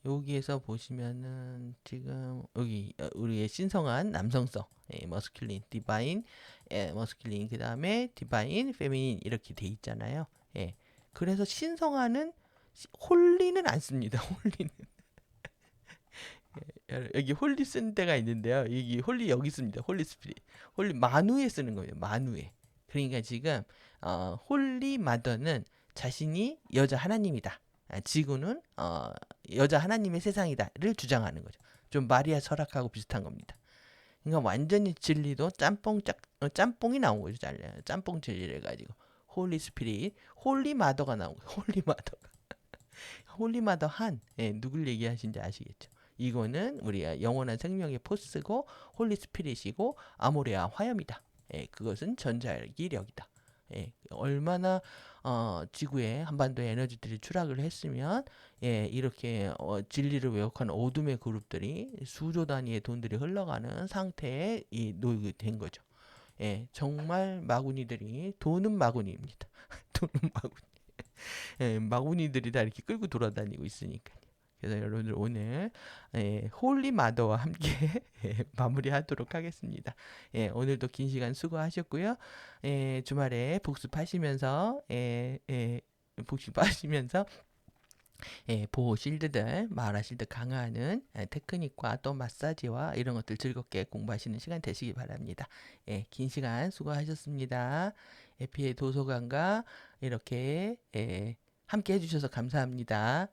여기에서 보시면은 지금 여기 우리의 신성한 남성성, 머스큘린, 디바인, 머스큘린 그 다음에 디바인, 페미닌 이렇게 돼 있잖아요. 그래서 신성한은 홀리는 안 씁니다. 홀리는 여기 홀리 쓴 데가 있는데요. 여기 홀리 여기 씁니다. 홀리 스피릿. 홀리 마누에 쓰는 거예요. 마누에. 그러니까 지금 홀리 마더는 자신이 여자 하나님이다. 지구는 여자 하나님의 세상이다를 주장하는 거죠. 좀 마리아 철학하고 비슷한 겁니다. 그러니까 완전히 진리도 짬뽕이 나온 거죠. 짬뽕 진리를 가지고 홀리 스피릿, 홀리 마더가 나온 거예요. 홀리 마더가. 홀리 마더 한 누굴 얘기하신지 아시겠죠? 이거는 우리가 영원한 생명의 포스고 홀리 스피릿이고 아모레아 화염이다. 그것은 전자기력이다. 얼마나 지구에 한반도에 에너지들이 추락을 했으면 이렇게 진리를 왜곡하는 어둠의 그룹들이 수조 단위의 돈들이 흘러가는 상태에 놓이게 된 거죠. 정말 마구니들이 돈은 마구니입니다. 돈은 마구니. 마구니들이 다 이렇게 끌고 돌아다니고 있으니까. 그래서 여러분들 오늘 홀리 마더와 함께 마무리하도록 하겠습니다. 오늘도 긴 시간 수고하셨고요. 주말에 복습하시면서 보호 실드들, 마라 실드 강화하는 테크닉과 또 마사지와 이런 것들 즐겁게 공부하시는 시간 되시기 바랍니다. 긴 시간 수고하셨습니다. 에피의 도서관과 이렇게 함께 해주셔서 감사합니다.